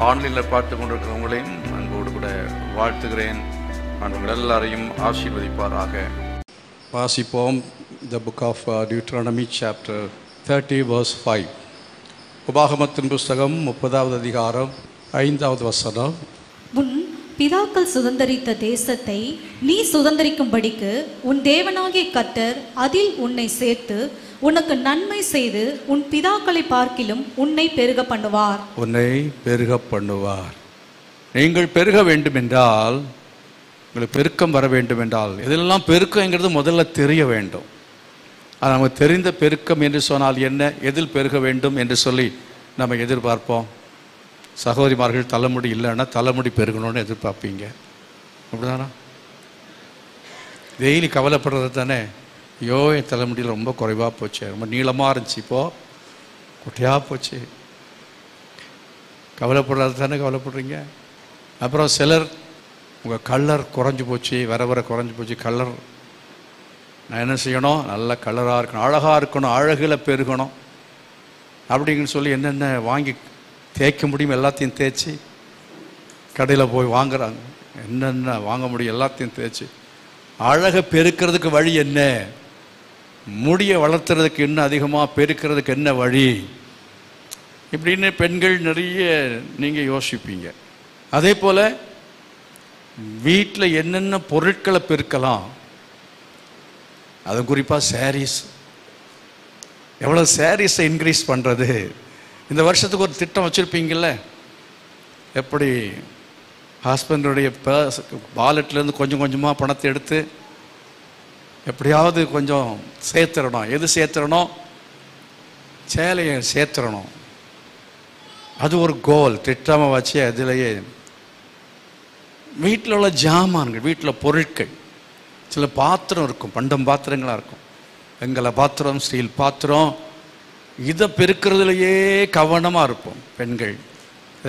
ஆன்லைனில் பார்த்து கொண்டிருக்கிறவங்களையும் அன்போடு கூட வாழ்த்துகிறேன். நான் உங்கள் எல்லாரையும் ஆசீர்வதிப்பாராக. வாசிப்போம். The book of Deuteronomy chapter 30 verse 5. உபாகமத்தின் புஸ்தகம் 30வது அதிகாரம் 5வது வசனம். உன் பிதாக்கள் சுதந்தரித்த தேசத்தை நீ சுதந்தரிக்கும்படிக்கு உன் தேவனாகிய கர்த்தர் அதில் உன்னை சேர்த்து உனக்கு நன்மை செய்து உன் பிதாக்களை பார்க்கிலும் உன்னை பெருக பண்ணுவார். உன்னை பெருக பண்ணுவார். நீங்கள் பெருக வேண்டும் என்றால், உங்களுக்கு பெருக்கம் வர வேண்டும் என்றால், இதெல்லாம் பெருக்கங்கிறது முதல்ல தெரிய வேண்டும். அது நமக்கு தெரிந்த பெருக்கம் என்று சொன்னால் என்ன, எதில் பெருக வேண்டும் என்று சொல்லி நம்ம எதிர்பார்ப்போம். சகோதரிமார்கள் தலைமுடி இல்லைன்னா தலைமுடி பெருகணும்னு எதிர்பார்ப்பீங்க, அப்படிதானா? டெய்லி கவலைப்படுறது தானே. ஐயோ, என் தலைமுடியில் ரொம்ப குறைவாக போச்சு, ரொம்ப நீளமாக இருந்துச்சு, இப்போது குட்டையாக போச்சு. கவலைப்படுறது தானே கவலைப்படுறீங்க. அப்புறம் சிலர் உங்கள் கலர் குறைஞ்சி போச்சு, வர வர குறைஞ்சி போச்சு கலர். நான் என்ன செய்யணும்? நல்ல கலராக இருக்கணும், அழகாக இருக்கணும், அழகில் பெருகணும் அப்படிங்கன்னு சொல்லி என்னென்ன வாங்கி தேய்க்க முடியும் எல்லாத்தையும் தேய்ச்சி கடையில் போய் வாங்குறாங்க. என்னென்ன வாங்க முடியும் எல்லாத்தையும் தேய்ச்சி அழகை பெருக்கிறதுக்கு வழி என்ன? முடியை வளர்த்துறதுக்கு இன்னும் அதிகமாக பெருக்கிறதுக்கு என்ன வழி? இப்படின்னு பெண்கள் நிறைய நீங்கள் யோசிப்பீங்க. அதே போல் வீட்டில் என்னென்ன பொருட்களை பெருக்கலாம், அது குறிப்பாக சாரீஸ். எவ்வளோ சாரீஸை இன்க்ரீஸ் பண்ணுறது? இந்த வருஷத்துக்கு ஒரு திட்டம் வச்சுருப்பீங்கள்ல, எப்படி ஹஸ்பண்டுடைய வாலெட்லேருந்து கொஞ்சம் கொஞ்சமாக பணத்தை எடுத்து எப்படியாவது கொஞ்சம் சேர்த்துடணும். எது சேர்த்துடணும்? சேலையை சேர்த்துடணும். அது ஒரு கோல், திட்டமாக வச்சு அதிலேயே வீட்டில் உள்ள ஜாமான்கள், வீட்டில் பொருட்கள், சில பாத்திரம் இருக்கும், பண்டம் பாத்திரங்களாக இருக்கும், வெங்கல பாத்திரம், ஸ்டீல் பாத்திரம், இதை பெருக்கிறதுலையே கவனமாக இருப்போம் பெண்கள்.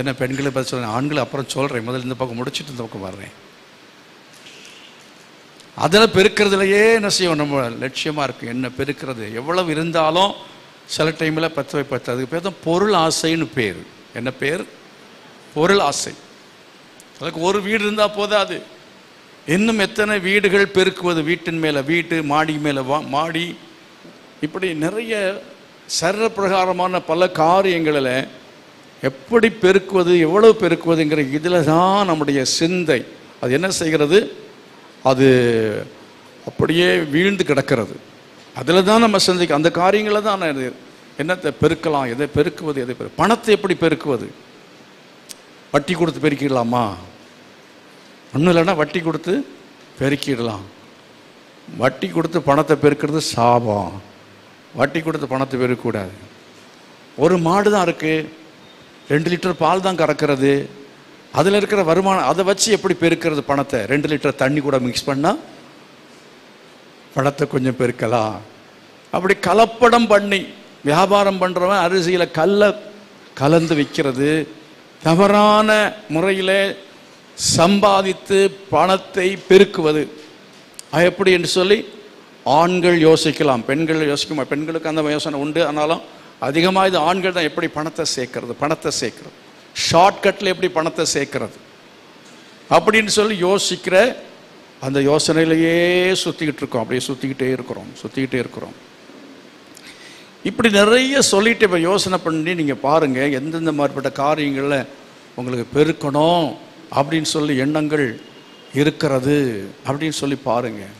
என்ன பெண்களை பற்றி சொல்கிறேன், ஆண்களை அப்புறம் சொல்கிறேன், முதல்ல இந்த பக்கம் முடிச்சுட்டு இந்த பக்கம் வர்றேன். அதில் பெருக்கிறதுலையே என்ன செய்வோம், நம்ம லட்சியமாக இருக்குது என்ன பெருக்கிறது. எவ்வளவு இருந்தாலும் சில டைமில் பற்ற வைப்பது. அதுக்கு பேர் தான் பொருள் ஆசைன்னு பேர். என்ன பேர்? பொருள் ஆசை. அதுக்கு ஒரு வீடு இருந்தால் போதாது, இன்னும் எத்தனை வீடுகள் பெருக்குவது, வீட்டின் மேலே வீடு, மாடி மேலே மாடி, இப்படி நிறைய சர்வ பிரகாரமான பல காரியங்களில் எப்படி பெருக்குவது, எவ்வளவு பெருக்குவதுங்கிற இதில் தான் நம்முடைய சிந்தை. அது என்ன செய்கிறது? அது அப்படியே வீழ்ந்து கிடக்கிறது. அதில் தான் நம்ம சிந்திக்க, அந்த காரியங்களை தான் என்னத்தை பெருக்கலாம், எதை பெருக்குவது, எதை பணத்தை எப்படி பெருக்குவது? வட்டி கொடுத்து பெருக்கிடலாமா? ஒன்றும் இல்லைன்னா வட்டி கொடுத்து பெருக்கிடலாம். வட்டி கொடுத்து பணத்தை பெருக்கிறது சாபம். வட்டி கொடுத்து பணத்தை பெருக்கக்கூடாது. ஒரு மாடு தான் இருக்குது, 2 லிட்டர் பால் தான் கறக்கிறது, அதில் இருக்கிற வருமானம் அதை வச்சு எப்படி பெருக்கிறது பணத்தை? 2 லிட்டர் தண்ணி கூட மிக்ஸ் பண்ணால் பணத்தை கொஞ்சம் பெருக்கலாம். அப்படி கலப்படம் பண்ணி வியாபாரம் பண்ணுறவன் அரிசியில் கலந்து விற்கிறது, தவறான முறையில் சம்பாதித்து பணத்தை பெருக்குவது, அது எப்படி என்று சொல்லி ஆண்கள் யோசிக்கலாம், பெண்கள் யோசிக்குமா? பெண்களுக்கு அந்த யோசனை உண்டு, ஆனாலும் அதிகமாக இது ஆண்கள் தான். எப்படி பணத்தை சேர்க்கறது, ஷார்ட்கட்டில் எப்படி பணத்தை சேர்க்கறது அப்படின்னு சொல்லி யோசிக்கிற அந்த யோசனையிலேயே சுற்றிக்கிட்டு இருக்கோம். அப்படியே சுற்றிக்கிட்டே இருக்கிறோம். இப்படி நிறைய சொல்லிட்டு இப்போ யோசனை பண்ணி நீங்கள் பாருங்கள், எந்தெந்த மாதிரிப்பட்ட காரியங்களில் உங்களுக்கு பெருக்கணும் அப்படின்னு சொல்லி எண்ணங்கள் இருக்கிறது அப்படின்னு சொல்லி பாருங்கள்.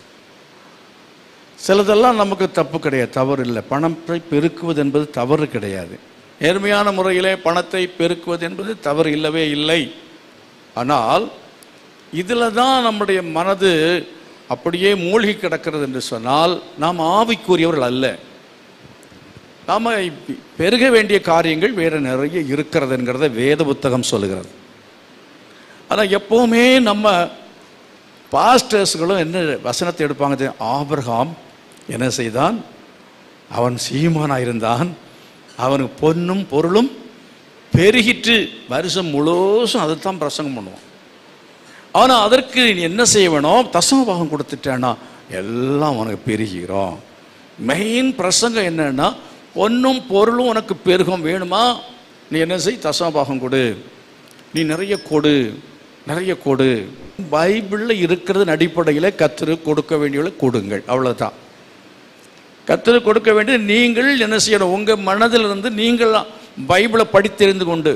சிலதெல்லாம் நமக்கு தப்பு கிடையாது, தவறு இல்லை. பணத்தை பெருக்குவது என்பது தவறு கிடையாது. நேர்மையான முறையிலே பணத்தை பெருக்குவது என்பது தவறு இல்லவே இல்லை. ஆனால் இதில் தான் நம்முடைய மனது அப்படியே மூழ்கி கிடக்கிறது என்று சொன்னால் நாம் ஆவிக்குரியவர்கள் அல்ல. நாம் பெருக வேண்டிய காரியங்கள் வேறு நிறைய இருக்கிறதுங்கிறத வேத புத்தகம் சொல்லுகிறது. ஆனால் எப்போவுமே நம்ம பாஸ்டர்ஸ்களும் என்ன வசனத்தை எடுப்பாங்க? ஆபிரகாம் என்ன செய்தான்? அவன் சீமானாயிருந்தான், அவனுக்கு பொன்னும் பொருளும் பெருகிட்டு. வருஷம் முழுசும் அதைத்தான் பிரசங்கம் பண்ணுவான். ஆனால் அதற்கு நீ என்ன செய்ய வேணும்? தசம பாகம் கொடுத்துட்டேன்னா எல்லாம் உனக்கு பெருகிறோம். மெயின் பிரசங்கம் என்னன்னா, பொன்னும் பொருளும் உனக்கு பெருகும் வேணுமா? நீ என்ன செய்? தசம பாகம் கொடு. நீ நிறைய கொடு, நிறைய கொடு. பைபிளில் இருக்கிறது அடிப்படையில் கர்த்தருக்கு கொடுக்க வேண்டியவளை கொடுங்கள், அவ்வளோதான். கர்த்தருக்கு கொடுக்க வேண்டியது நீங்கள் என்ன செய்யணும்? உங்கள் மனதிலிருந்து நீங்கள் பைபிளை படித்தெரிந்து கொண்டு,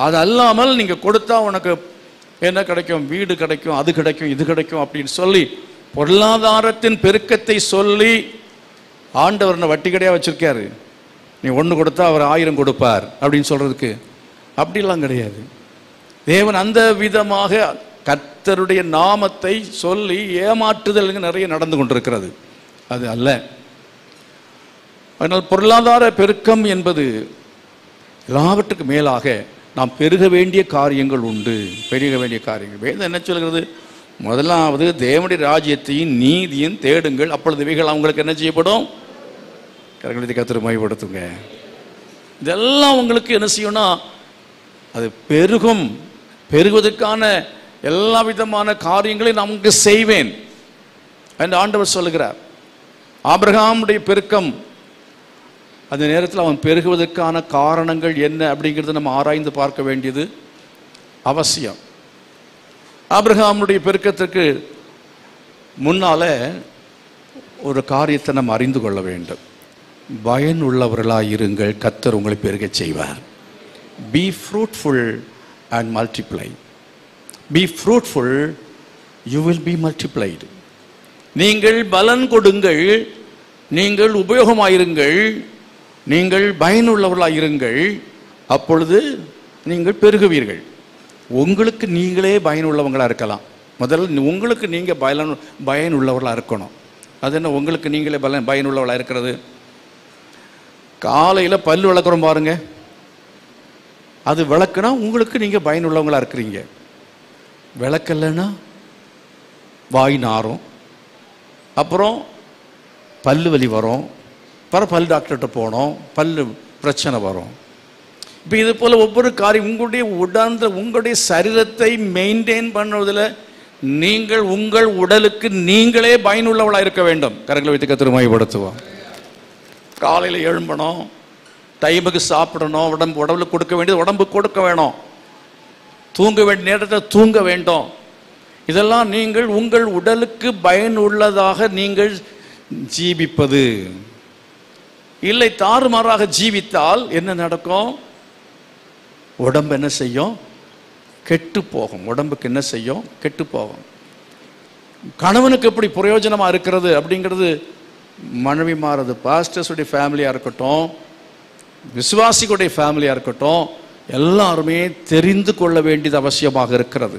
அது அல்லாமல் நீங்கள் கொடுத்தா உனக்கு என்ன கிடைக்கும்? வீடு கிடைக்கும், அது கிடைக்கும், இது கிடைக்கும் அப்படின்னு சொல்லி பொருளாதாரத்தின் பெருக்கத்தை சொல்லி ஆண்டவர் வட்டி கடையாக வச்சிருக்காரு. நீ 1 கொடுத்தா அவர் 1000 கொடுப்பார் அப்படின்னு சொல்றதுக்கு அப்படிலாம் கிடையாது. தேவன் அந்த விதமாக கர்த்தருடைய நாமத்தை சொல்லி ஏமாற்றுதல் நிறைய நடந்து கொண்டிருக்கிறது. அது அல்ல. அதனால் பொருளாதார பெருக்கம் என்பது எல்லாவற்றுக்கும் மேலாக நாம் பெருக வேண்டிய காரியங்கள் உண்டு. பெருக வேண்டிய காரியங்கள் வேதம் என்ன சொல்கிறது? முதலாவது தேவனுடைய ராஜ்யத்தையும் நீதியும் தேடுங்கள், அப்பொழுது இவைகள் அவங்களுக்கு என்ன செய்யப்படும்? கரங்களை கர்த்தரை மகிமைப்படுத்துங்க. இதெல்லாம் உங்களுக்கு என்ன செய்யணும்னா அது பெருகும். பெருகுவதற்கான எல்லா விதமான காரியங்களையும் நான் உங்களுக்கு செய்வேன் என்று ஆண்டவர் சொல்லுகிறார். ஆபிரகாமுடைய பெருக்கம், அந்த நேரத்தில் அவன் பெருகுவதற்கான காரணங்கள் என்ன அப்படிங்கிறத நம்ம ஆராய்ந்து பார்க்க வேண்டியது அவசியம். ஆபிரகாமுடைய பெருக்கத்திற்கு முன்னால ஒரு காரியத்தை நம்ம அறிந்து கொள்ள வேண்டும். பயனுள்ளவர்களாக இருங்கள், கர்த்தர் உங்களை பெருக செய்வார். B fruitful and multiply. B fruitful, you will be multiplied. நீங்கள் பலன் கொடுங்கள், நீங்கள் உபயோகமாயிருங்கள், நீங்கள் பயனுள்ளவர்களாக இருங்கள், அப்பொழுது நீங்கள் பெருகுவீர்கள். உங்களுக்கு நீங்களே பயனுள்ளவங்களாக இருக்கலாம். முதல்ல உங்களுக்கு நீங்கள் பயனுள்ளவர்களாக இருக்கணும். அது என்ன உங்களுக்கு நீங்களே பயனுள்ளவர்களாக இருக்கிறது? காலையில் பல் விளக்குறோம் பாருங்க, அது விளக்குனா உங்களுக்கு நீங்கள் பயனுள்ளவங்களாக இருக்கிறீங்க. விளக்கலைன்னா வாய் நாரும், அப்புறம் பல்லு வலி வரும், அப்புறம் பல் டாக்டர்கிட்ட போனோம், பல்லு பிரச்சனை வரும். இப்போ இது போல் ஒவ்வொரு காரியம் உங்களுடைய சரீரத்தை மெயின்டைன் பண்ணுவதில் நீங்கள் உங்கள் உடலுக்கு நீங்களே பயனுள்ளவளாக இருக்க வேண்டும். கரங்களை வைத்து கர்த்தரை மகிமைப்படுத்துவோம். காலையில் எழும்பணும், டைமுக்கு சாப்பிடணும், உடம்புல கொடுக்க வேண்டியது உடம்புக்கு கொடுக்க வேணும், தூங்க வேண்டிய நேரத்தில் தூங்க வேண்டும். இதெல்லாம் நீங்கள் உங்கள் உடலுக்கு பயனுள்ளதாக நீங்கள் ஜீவிப்பது. இல்லை தாறுமாறாக ஜீவித்தால் என்ன நடக்கும்? உடம்பு என்ன செய்யும்? கெட்டு போகும். உடம்புக்கு என்ன செய்யும்? கெட்டு போகும். கணவனுக்கு எப்படி பிரயோஜனமாக இருக்கிறது அப்படிங்கிறது மனைவி மாறுது. பாஸ்டர்ஸுடைய ஃபேமிலியாக இருக்கட்டும், விசுவாசிகளுடைய ஃபேமிலியாக இருக்கட்டும், எல்லாருமே தெரிந்து கொள்ள வேண்டியது அவசியமாக இருக்கிறது.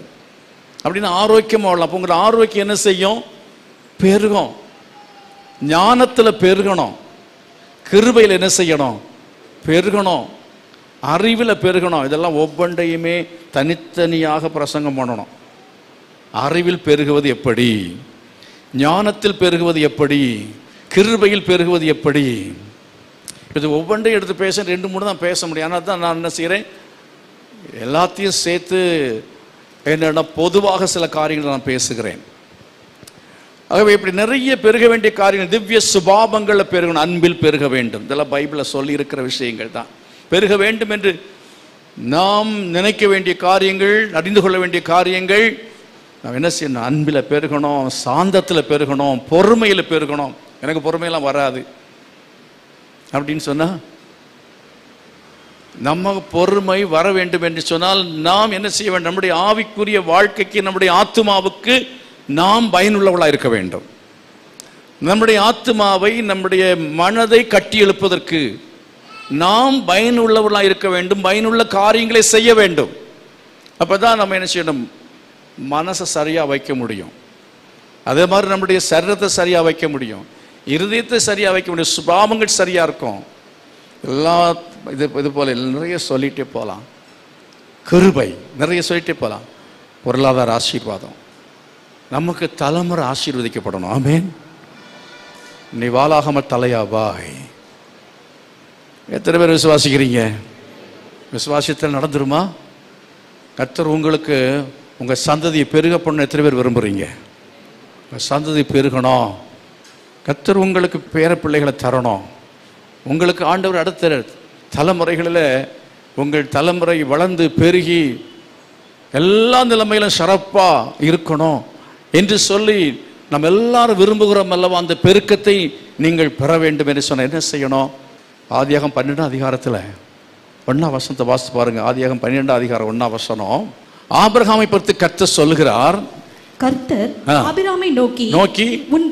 அப்படின்னு ஆரோக்கியமாக வரலாம். அப்போ உங்கள் ஆரோக்கியம் என்ன செய்யும்? பெருகும். ஞானத்தில் பெருகணும், கிருபையில் என்ன செய்யணும்? பெருகணும், அறிவில் பெருகணும். இதெல்லாம் ஒவ்வொன்றையுமே தனித்தனியாக பிரசங்கம் பண்ணணும். அறிவில் பெருகுவது எப்படி, ஞானத்தில் பெருகுவது எப்படி, கிருபையில் பெருகுவது எப்படி, இது ஒவ்வொன்றையும் எடுத்து பேச 2-3 தான் பேச முடியும். ஆனால் தான் நான் என்ன செய்கிறேன், எல்லாத்தையும் சேர்த்து என்னென்ன பொதுவாக சில காரியங்களை நான் பேசுகிறேன். ஆகவே இப்படி நிறைய பெருக வேண்டிய காரியங்கள், திவ்ய சுபாவங்களில் பெருகணும், அன்பில் பெருக வேண்டும். இதெல்லாம் பைபிளில் சொல்லி இருக்கிற விஷயங்கள் தான். பெருக வேண்டும் என்று நாம் நினைக்க வேண்டிய காரியங்கள், அறிந்து கொள்ள வேண்டிய காரியங்கள், நாம் என்ன செய்யணும்? அன்பில் பெருகணும், சாந்தத்தில் பெருகணும், பொறுமையில் பெருகணும். எனக்கு பொறுமையெல்லாம் வராது அப்படின்னு சொன்னால், நம்ம பொறுமை வர வேண்டும் என்று சொன்னால் நாம் என்ன செய்ய வேண்டும்? நம்முடைய ஆவிக்குரிய வாழ்க்கைக்கு, நம்முடைய ஆத்துமாவுக்கு நாம் பயனுள்ளவளாக இருக்க வேண்டும். நம்முடைய ஆத்துமாவை, நம்முடைய மனதை கட்டி எழுப்பதற்கு நாம் பயனுள்ளவர்களாக இருக்க வேண்டும். பயனுள்ள காரியங்களை செய்ய வேண்டும். அப்போதான் நம்ம என்ன செய்யணும்? மனசை சரியாக வைக்க முடியும். அதே மாதிரி நம்முடைய சரீரத்தை சரியாக வைக்க முடியும், இருதயத்தை சரியாக வைக்க முடியும், சுபாவங்கள் சரியாக இருக்கும். எல்லா இது போல நிறைய சொல்லிகிட்டே போகலாம். கிருபை நிறைய சொல்லிகிட்டே போகலாம். பொருளாதார ஆசீர்வாதம், நமக்கு தலைமுறை ஆசீர்வதிக்கப்படணும். ஆமென். நீ வாளாகாமல் தலையாவாய். எத்தனை பேர் விசுவாசிக்கிறீங்க? விசுவாசத்தில் நடந்துருமா? கர்த்தர் உங்களுக்கு உங்கள் சந்ததியை பெருக பண்ண எத்தனை பேர் விரும்புகிறீங்க? உங்கள் சந்ததி பெருகணும், கர்த்தர் உங்களுக்கு பேர பிள்ளைகளை தரணும். உங்களுக்கு ஆண்டவர் அடுத்த தலைமுறைகளில் உங்கள் தலைமுறை வளர்ந்து பெருகி எல்லா நிலைமையிலும் சிறப்பாக இருக்கணும் என்று சொல்லி நம்ம எல்லாரும் விரும்புகிறோம் அல்லவா? அந்த பெருக்கத்தை நீங்கள் பெற வேண்டும் என்று சொன்ன என்ன செய்யணும்? ஆதியாகம் 12 அதிகாரத்தில் 1 வசனத்தை வாசித்து பாருங்க. ஆதியாகம் 12 அதிகாரம் 1 வசனம். ஆபிரகாமை பற்றி கர்த்தர் சொல்லுகிறார். கர்த்தர் ஆபிரகாமை நோக்கி உன்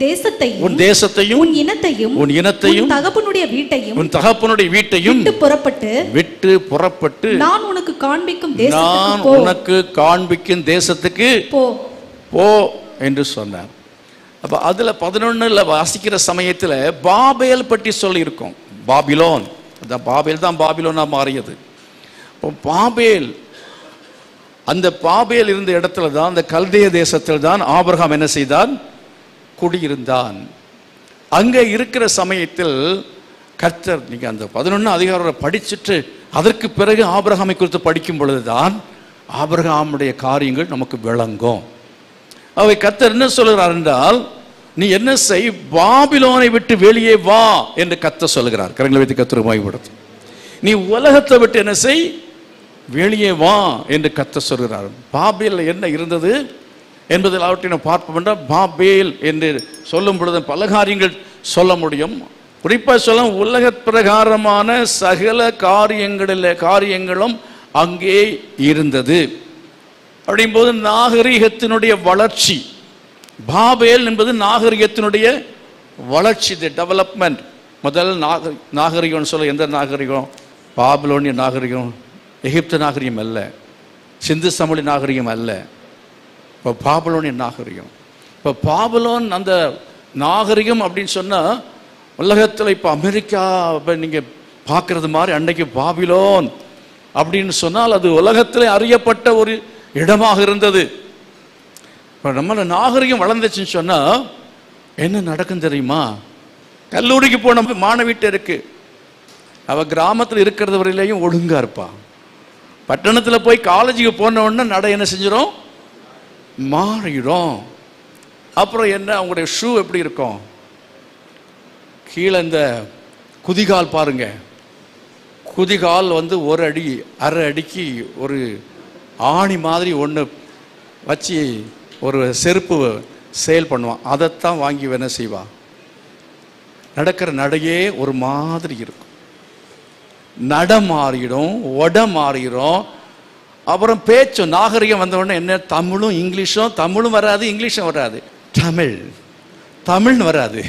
தேசத்தையும் உன் இனத்தையும் தகப்பனுடைய வீட்டையும் விட்டு புறப்பட்டு நான் உனக்கு காண்பிக்கும் தேசத்துக்கு போ என்று சொன்னார். அப்ப அதுல 11 வாசிக்கிற சமயத்துல பாபேல் பற்றி சொல்லி இருக்கும். பாபிலோன், பாபேல் தான் பாபிலோனா மாறியது. பாபேல், அந்த பாபேல் இருந்த இடத்துல தான், அந்த கல்தேய தேசத்தில் தான் ஆபிரகாம் என்ன செய்தான்? குடியிருந்தான். அங்க இருக்கிற சமயத்தில் கர்த்தர், நீங்க அந்த 11 அதிகாரம் படிச்சுட்டு அதற்கு பிறகு ஆபிரகாமை குறித்து படிக்கும் பொழுதுதான் ஆபிரகாமுடைய காரியங்கள் நமக்கு விளங்கும். அவை கர்த்தர் என்ன சொல்கிறார் என்றால், நீ என்ன செய், பாபிலோனை விட்டு வெளியே வா என்று கர்த்தர் சொல்கிறார். கரங்களை வைத்து கர்த்தர் மகிமைப்படுத்து. நீ உலகத்தை விட்டு என்ன செய், வெளியே வா என்று கர்த்தர் சொல்கிறார். பாபேல் என்ன இருந்தது என்பதில் அவற்றை நாம் பார்ப்போம் என்றால், பாபேல் என்று சொல்லும் பொழுது பல காரியங்கள் சொல்ல முடியும். குறிப்பாக சொல்ல, உலக பிரகாரமான சகல காரியங்களும் அங்கே இருந்தது. அப்படிங்கும்போது நாகரிகத்தினுடைய வளர்ச்சி, பாபேல் என்பது நாகரிகத்தினுடைய வளர்ச்சி, டெவலப்மெண்ட். முதல் நாகரிகம்னு சொல்ல எந்த நாகரிகம்? பாபிலோனிய நாகரிகம், எகிப்து நாகரிகம் அல்ல, சிந்து சமவெளி நாகரிகம் அல்ல, இப்போ பாபிலோனிய நாகரிகம். இப்போ பாபிலோன் அந்த நாகரிகம் அப்படின்னு சொன்னால், உலகத்தில் இப்போ அமெரிக்கா நீங்கள் பார்க்குறது மாதிரி அன்னைக்கு பாபிலோன் அப்படின்னு சொன்னால் அது உலகத்தில் அறியப்பட்ட ஒரு இடமாக இருந்தது. இப்போ நம்ம நாகரிகம் வளர்ந்துச்சுன்னு சொன்னால் என்ன நடக்கும் தெரியுமா? கல்லூரிக்கு போன மாணவிட்ட இருக்கு, அவள் கிராமத்தில் இருக்கிறது வரையிலையும் ஒழுங்காக இருப்பாள். பட்டணத்தில் போய் காலேஜுக்கு போன உடனே நடை என்ன செஞ்சிடும்? மாறிடும். அப்புறம் என்ன, அவங்களுடைய ஷூ எப்படி இருக்கும்? கீழே இந்த குதிகால் பாருங்க, குதிகால் ஒரு அடி அரை அடிக்கு ஒரு ஆணி மாதிரி ஒன்று வச்சு ஒரு செருப்பு சேல் பண்ணுவான். அதைத்தான் வாங்கி என்ன செய்வா? நடக்கிற நடையே ஒரு மாதிரி இருக்கும், நட மாறிடும், உட மாறிடும். அப்புறம் பேச்சு நாகரிகம் வந்த உடனே என்ன, தமிழும் இங்கிலீஷும், தமிழும் வராது இங்கிலீஷும் வராது, தமிழ்னு வராது.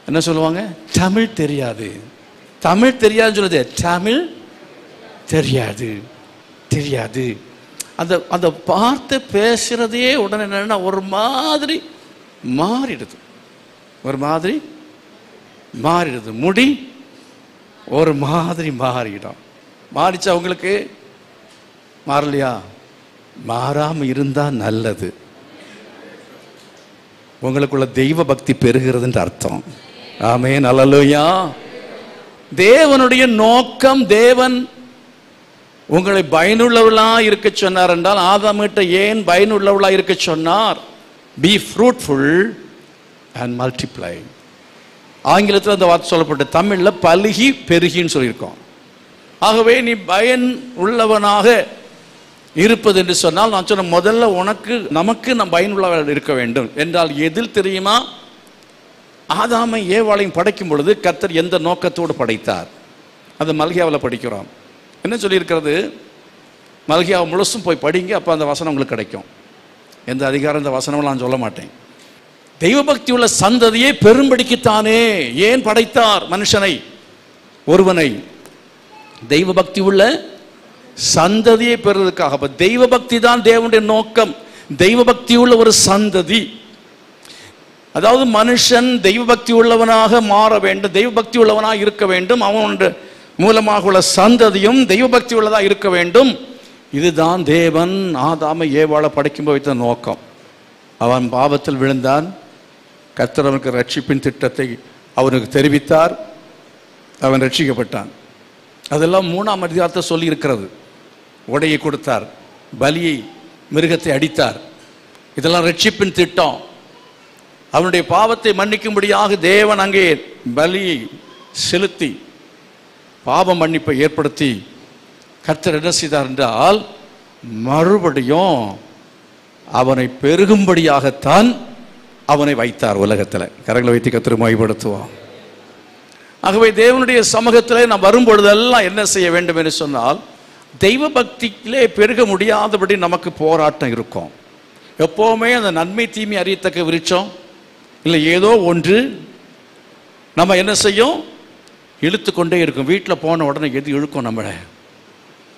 என்ன சொல்லுவாங்க? தமிழ் தெரியாது, தமிழ் தெரியாதுன்னு சொல்லுது, தமிழ் தெரியாது. அந்த அந்த வார்த்தை பேசுறதே உடனே என்னன்னா ஒரு மாதிரி மாறிடுது, முடி ஒரு மாதிரி மாறிடும். மாறிச்சு அவங்களுக்கு மாறலையா? மாறாம இருந்தா நல்லது. உங்களுக்குள்ள தெய்வ பக்தி பெருகிறதுன்ற அர்த்தம். ஆமென், அல்லேலூயா. தேவனுடைய நோக்கம், தேவன் உங்களை பயனுள்ளவளா இருக்க சொன்னார் என்றால், ஆதாமிட்ட ஏன் பயனுள்ளவளா இருக்க சொன்னார்? B fruitful and multiply. ஆங்கிலத்தில் அந்த வார்த்தை சொல்லப்பட்ட, தமிழ்ல பலுகி பெருகின்னு சொல்லியிருக்கோம். ஆகவே நீ பயன் உள்ளவனாக இருப்பது என்று சொன்னால், நான் சொன்ன முதல்ல நமக்கு நம் பயனுள்ளவர்கள் இருக்க வேண்டும் என்றால் எதில் தெரியுமா? ஆதாமை ஏவாளையும் படைக்கும் பொழுது கர்த்தர் எந்த நோக்கத்தோடு படைத்தார்? அது மல்கியாவில் படிக்கிறோம். என்ன சொல்லியிருக்கிறது? மல்கியாவை முழுசும் போய் படிங்க, அப்போ அந்த வசனம் உங்களுக்கு கிடைக்கும். எந்த அதிகாரம் இந்த வசனம் நான் சொல்ல மாட்டேன். தெய்வபக்தி உள்ள சந்ததியை பெரும்படிக்குத்தானே ஏன் படைத்தார் மனுஷனை, ஒருவனை? தெய்வபக்தி உள்ள சந்ததியை பெறுவதற்காக. அப்ப தெய்வபக்தி தான் தேவனுடைய நோக்கம். தெய்வபக்தி உள்ள ஒரு சந்ததி, அதாவது மனுஷன் தெய்வபக்தி உள்ளவனாக மாற வேண்டும், தெய்வபக்தி உள்ளவனாக இருக்க வேண்டும். அவனுடைய மூலமாக உள்ள சந்ததியும் தெய்வபக்தி உள்ளதா இருக்க வேண்டும். இதுதான் தேவன் ஆதாமை ஏவாளை படைக்கும் வைத்த நோக்கம். அவன் பாவத்தில் விழுந்தான். கர்த்தர் அவனுக்கு ரட்சிப்பின் திட்டத்தை அவனுக்கு தெரிவித்தார். அவன் ரட்சிக்கப்பட்டான். அதெல்லாம் 3ஆம் அதிகாரத்தை சொல்லி இருக்கிறது. உடையை கொடுத்தார், பலியை, மிருகத்தை அடித்தார். இதெல்லாம் ரட்சிப்பின் திட்டம். அவனுடைய பாவத்தை மன்னிக்கும்படியாக தேவன் அங்கே பலியை செலுத்தி பாவ மன்னிப்பை ஏற்படுத்தி கர்த்தர் என்ன செய்தார் என்றால் மறுபடியும் அவனை பெருகும்படியாகத்தான் அவனை வைத்தார் உலகத்தில். கரங்களை வைத்து கர்த்தரை மகிமைப்படுத்துவோம். ஆகவே தேவனுடைய சமூகத்தில் நாம் வரும்பொழுதெல்லாம் என்ன செய்ய வேண்டும் என்று சொன்னால், தெய்வ பக்தியிலே பெருக முடியாதபடி நமக்கு போராட்டம் இருக்கும். எப்போவுமே அந்த நன்மை தீமை அறியத்தக்க விருட்சம் இல்லை ஏதோ ஒன்று நம்ம என்ன செய்யும், இழுத்து கொண்டே இருக்கும். வீட்டில் போன உடனே எது இழுக்கும் நம்மளை?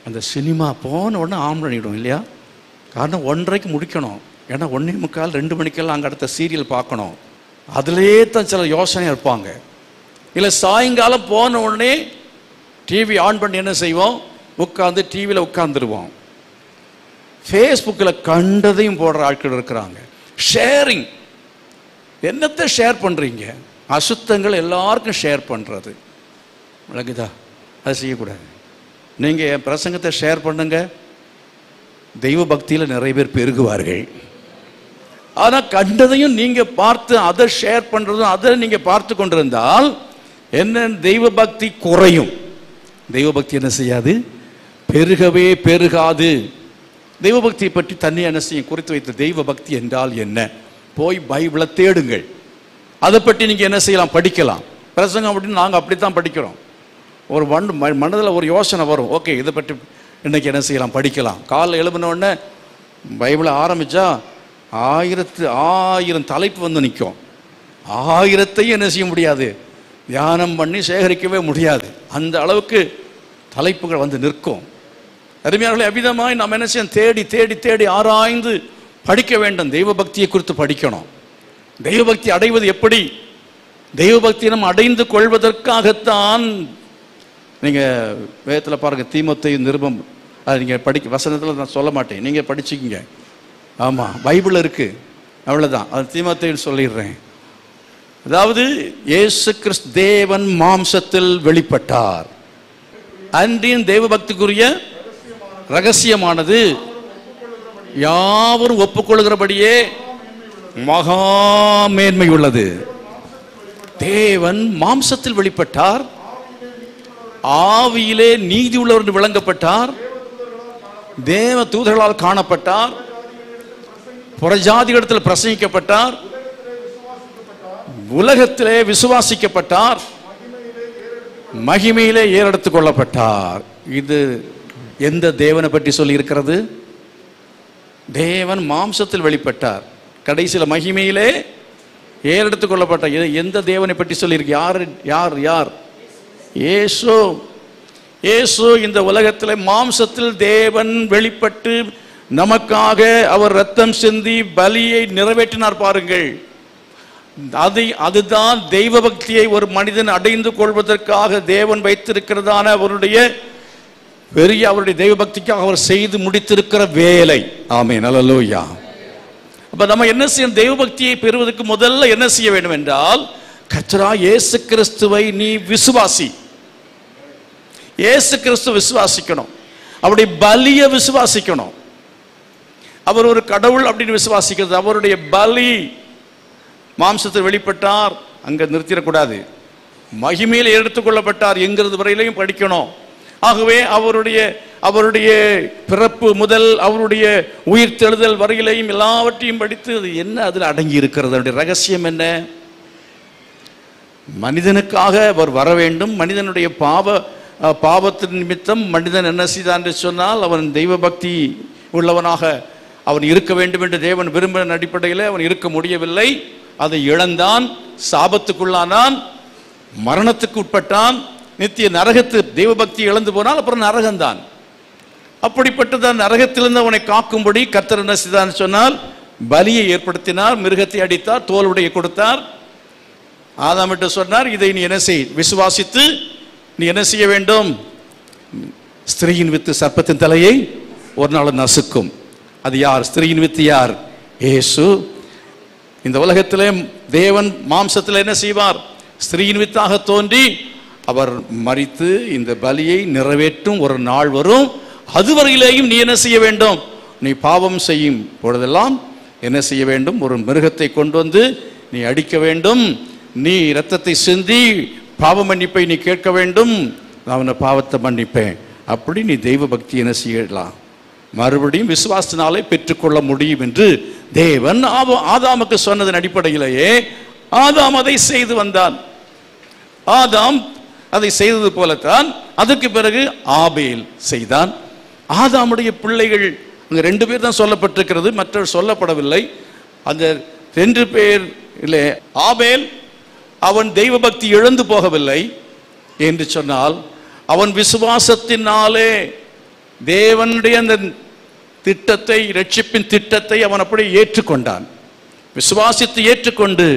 அந்த சினிமா போன உடனே ஆன் பண்ணிவிடும் இல்லையா? காரணம் 1:30க்கு முடிக்கணும். ஏன்னா 1:45 2 மணிக்கெல்லாம் அங்கே அடுத்த சீரியல் பார்க்கணும். அதிலே தான் சில யோசனை இருப்பாங்க. இல்லை சாயங்காலம் போன உடனே டிவி ஆன் பண்ணி என்ன செய்வோம், உட்காந்து டிவியில் உட்காந்துருவோம். ஃபேஸ்புக்கில் கண்டதையும் போடுற ஆட்கள் இருக்கிறாங்க. ஷேரிங், என்னத்தை ஷேர் பண்ணுறீங்க? அசுத்தங்கள் எல்லாருக்கும் ஷேர் பண்ணுறது விளங்குதா? அது செய்யக்கூடாது. நீங்கள் என் பிரசங்கத்தை ஷேர் பண்ணுங்க, தெய்வ பக்தியில் நிறைய பேர் பெருகுவார்கள். ஆனால் கண்டதையும் நீங்கள் பார்த்து அதை ஷேர் பண்ணுறதும் அதை நீங்கள் பார்த்து கொண்டிருந்தால் என்ன, தெய்வ பக்தி குறையும். தெய்வ பக்தி என்ன செய்யாது, பெருகவே பெருகாது. தெய்வ பக்தியை பற்றி தண்ணி என்ன செய்யும், குறித்து வைத்த தெய்வ பக்தி என்றால் என்ன, போய் பைபிளை தேடுங்கள். அதை பற்றி நீங்கள் என்ன செய்யலாம், படிக்கலாம். பிரசங்கம் அப்படின்னு நாங்கள் அப்படி தான் படிக்கிறோம். ஒரு மனதில் ஒரு யோசனை வரும், ஓகே இதை பற்றி இன்றைக்கி என்ன செய்யலாம், படிக்கலாம். காலைல எழுப்பினோடனே பைபிளை ஆரம்பித்தா 1000 தலைப்பு வந்து நிற்கும். 1000ஐயும் என்ன செய்ய முடியாது, தியானம் பண்ணி சேகரிக்கவே முடியாது. அந்த அளவுக்கு தலைப்புகள் வந்து நிற்கும். அருமையானவர்களே, அவ்விதமாய் நாம் என்ன செய்யணும், தேடி தேடி தேடி ஆராய்ந்து படிக்க வேண்டும். தெய்வ பக்தியை குறித்து படிக்கணும். தெய்வ பக்தி அடைவது எப்படி? தெய்வ பக்தியை நம்ம அடைந்து கொள்வதற்காகத்தான். நீங்கள் வேதத்தில் பாருங்கள், தீமோத்தேயு நிருபம், அது நீங்கள் படிக்க வசனத்தில் நான் சொல்ல மாட்டேன், நீங்கள் படிச்சுக்கிங்க. ஆமாம், பைபிள் இருக்குது, அவ்வளோதான். அது தீமோத்தேயுன்னு சொல்லிடுறேன். அதாவது இயேசு கிறிஸ்து தேவன் மாம்சத்தில் வெளிப்பட்டார். அன்றின் தெய்வ பக்திக்குரிய ரகசியமானது யாவரும் ஒப்புக்கொள்கிறபடியே மகா மேன்மை உள்ளது. தேவன் மாம்சத்தில் வெளிப்பட்டார், ஆவியிலே நீதி உள்ளவர் என்று விளங்கப்பட்டார், தேவ தூதர்களால் காணப்பட்டார், புறஜாதிகளிடத்தில் பிரசங்கிக்கப்பட்டார், உலகத்திலே விசுவாசிக்கப்பட்டார், மகிமையிலே ஏறெடுத்துக் கொள்ளப்பட்டார். இது எந்த தேவனை பற்றி சொல்லி இருக்கிறது? தேவன் மாம்சத்தில் வெளிப்பட்டார், கடைசியில் மகிமையிலே ஏறெடுத்துக் கொள்ளப்பட்டார். இது எந்த தேவனை பற்றி சொல்லியிருக்கு? யார் யார் யார்? இயேசு. இயேசு இந்த உலகத்தில் மாம்சத்தில் தேவன் வெளிப்பட்டு நமக்காக அவர் ரத்தம் சிந்தி பலியை நிறைவேற்றினார். பாருங்கள், அதுதான் தெய்வ பக்தியை ஒரு மனிதன் அடைந்து கொள்வதற்காக தேவன் வைத்திருக்கிறதான அவருடைய பெரிய அவருடைய தெய்வ பக்திக்காக அவர் செய்து முடித்திருக்கிற வேலை. ஆமென், அல்லேலூயா. அப்ப நம்ம என்ன செய்யணும், தெய்வ பக்தியை பெறுவதற்கு முதல்ல என்ன செய்ய வேண்டும் என்றால், கர்த்தராகிய இயேசு கிறிஸ்துவை நீ விசுவாசி. இயேசு கிறிஸ்து விசுவாசிக்கணும், அவருடைய பலியை விசுவாசிக்கணும். அவர் ஒரு கடவுள் அப்படின்னு விசுவாசிக்கிறது. அவருடைய பலி மாம்சத்தில் வெளிப்பட்டார், அங்க நிறுத்திடக்கூடாது. மகிமையில் எடுத்துக்கொள்ளப்பட்டார் என்கிறது வரையிலையும் படிக்கணும். ஆகவே அவருடைய பிறப்பு முதல் அவருடைய உயிர் தெழுதல் வரையிலையும் எல்லாவற்றையும் படித்து அது என்ன அதில் அடங்கி இருக்கிறது, அதனுடைய ரகசியம் என்ன? மனிதனுக்காக அவர் வர வேண்டும். மனிதனுடைய பாவத்தின் நிமித்தம் மனிதன் என்ன செய்தான் என்று சொன்னால், அவன் தெய்வ பக்தி உள்ளவனாக அவன் இருக்க வேண்டும் என்று தேவன் விரும்பின அடிப்படையில் அவன் இருக்க முடியவில்லை. அதை இழந்தான், சாபத்துக்குள்ளானான், மரணத்துக்கு உட்பட்டான், நித்திய நரகத்து தெய்வ பக்தி இழந்து போனால் அப்புறம் நரகம்தான். அப்படிப்பட்டதான் நரகத்திலிருந்து அவனை காக்கும்படி கர்த்தர் என்ன செய்தான் சொன்னால், பலியை ஏற்படுத்தினார், மிருகத்தை அடித்தார், தோலுடைய கொடுத்தார். ஆதாமிட்டு சொன்னார், இதை நீ என்ன செய், விசுவாசித்து நீ என்ன செய்ய வேண்டும், ஸ்திரீயின் வித்து சர்ப்பத்தின் தலையை ஒரு நாள் நசுக்கும். அது யார்? ஸ்திரீயின் வித்து யார்? இயேசு. இந்த உலகத்திலே தேவன் மாம்சத்தில் என்ன செய்வார்? ஸ்திரீயின் வித்தாக தோன்றி அவர் மரித்து இந்த பலியை நிறைவேற்றும் ஒரு நாள் வரும். அதுவரையிலேயும் நீ என்ன செய்ய வேண்டும், நீ பாவம் செய்யும் பொழுதெல்லாம் என்ன செய்ய வேண்டும், ஒரு மிருகத்தை கொண்டு வந்து நீ அடிக்க வேண்டும், நீ இரத்தத்தை சிந்தி பாவ மன்னிப்பை நீ கேட்க வேண்டும். நான் பாவத்தை மன்னிப்பேன், அப்படி நீ தெய்வ பக்தி என்ன செய்யலாம், மறுபடியும் விசுவாசத்தினாலே பெற்றுக்கொள்ள முடியும் என்று தேவன் ஆதாமுக்கு சொன்னதன் அடிப்படையிலேயே ஆதாம் அதை செய்து வந்தான். ஆதாம் அதை செய்தது போலத்தான் அதற்கு பிறகு ஆபேல் செய்தான். ஆதாமுடைய பிள்ளைகள் அங்கே 2 பேர் தான் சொல்லப்பட்டிருக்கிறது, மற்றவர் சொல்லப்படவில்லை. அந்த 2 பேர் இல்லை, ஆபேல் அவன் தெய்வ பக்தி இழந்து போகவில்லை என்று சொன்னால், அவன் விசுவாசத்தினாலே தேவனுடைய அந்த திட்டத்தை, இரட்சிப்பின் திட்டத்தை அவன் அப்படியே ஏற்றுக்கொண்டான். விசுவாசித்து ஏற்றுக்கொண்டு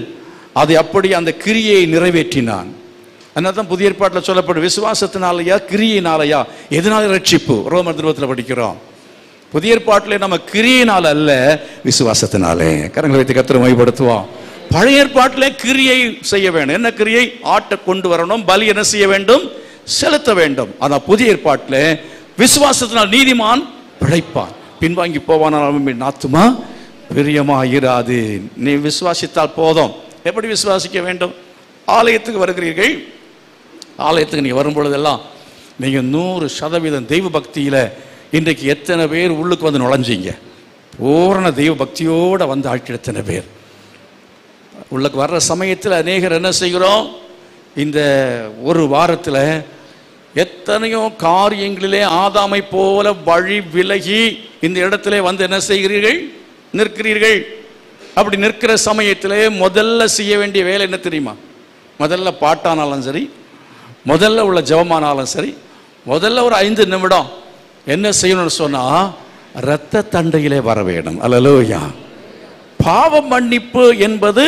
அதை அப்படி அந்த கிரியை நிறைவேற்றினான். அதனால தான் புதிய ஏற்பாட்டில் சொல்லப்படும் விசுவாசத்தினாலயா கிரியினாலயா, எதனால ரட்சிப்பு? ரோமர் நிருபத்தில் படிக்கிறோம். புதிய ஏற்பாட்டில் நம்ம கிரியினால் அல்ல, விசுவாசத்தினாலே. கரங்களை வைத்து கர்த்தரை மகிமைப்படுத்துவோம். பழைய ஏற்பாட்டிலே கிரியை செய்ய வேண்டும். என்ன கிரியை? ஆட்டை கொண்டு வரணும், பலி என்ன செய்ய வேண்டும்? செலுத்த வேண்டும். ஆனால் புதிய ஏற்பாட்டில் விசுவாசத்தினால் நீதிமான் பிழைப்பான், பின்வாங்கி போவான் ஆத்துமா பிரியமா இராது. நீ விசுவாசித்தால் போதும். எப்படி விசுவாசிக்க வேண்டும்? ஆலயத்துக்கு வருகிறீர்கள், ஆலயத்துக்கு நீ வரும்பொழுதெல்லாம் நீங்கள் 100% தெய்வ பக்தியில் இன்றைக்கு எத்தனை பேர் உள்ளுக்கு வந்து நுழைஞ்சிங்க? பூரண தெய்வ பக்தியோடு வந்து ஆட்கள் எத்தனை பேர் உள்ளுக்கு வர்ற சமயத்தில் அநேகர் என்ன செய்கிறோம்? இந்த ஒரு வாரத்தில் எத்தனையோ காரியங்களிலே ஆதாமை போல வழி விலகி இந்த இடத்துல வந்து என்ன செய்கிறீர்கள்? நிற்கிறீர்கள். அப்படி நிற்கிற சமயத்திலே முதல்ல செய்ய வேண்டிய வேலை என்ன தெரியுமா? முதல்ல பாட்டானாலும் சரி, முதல்ல உள்ள ஜெபமானாலும் சரி, முதல்ல ஒரு 5 நிமிடம் என்ன செய்யணும்னு சொன்னா, இரத்த தண்டையிலே வர வேணும். அல்லேலூயா. பாவ மன்னிப்பு என்பது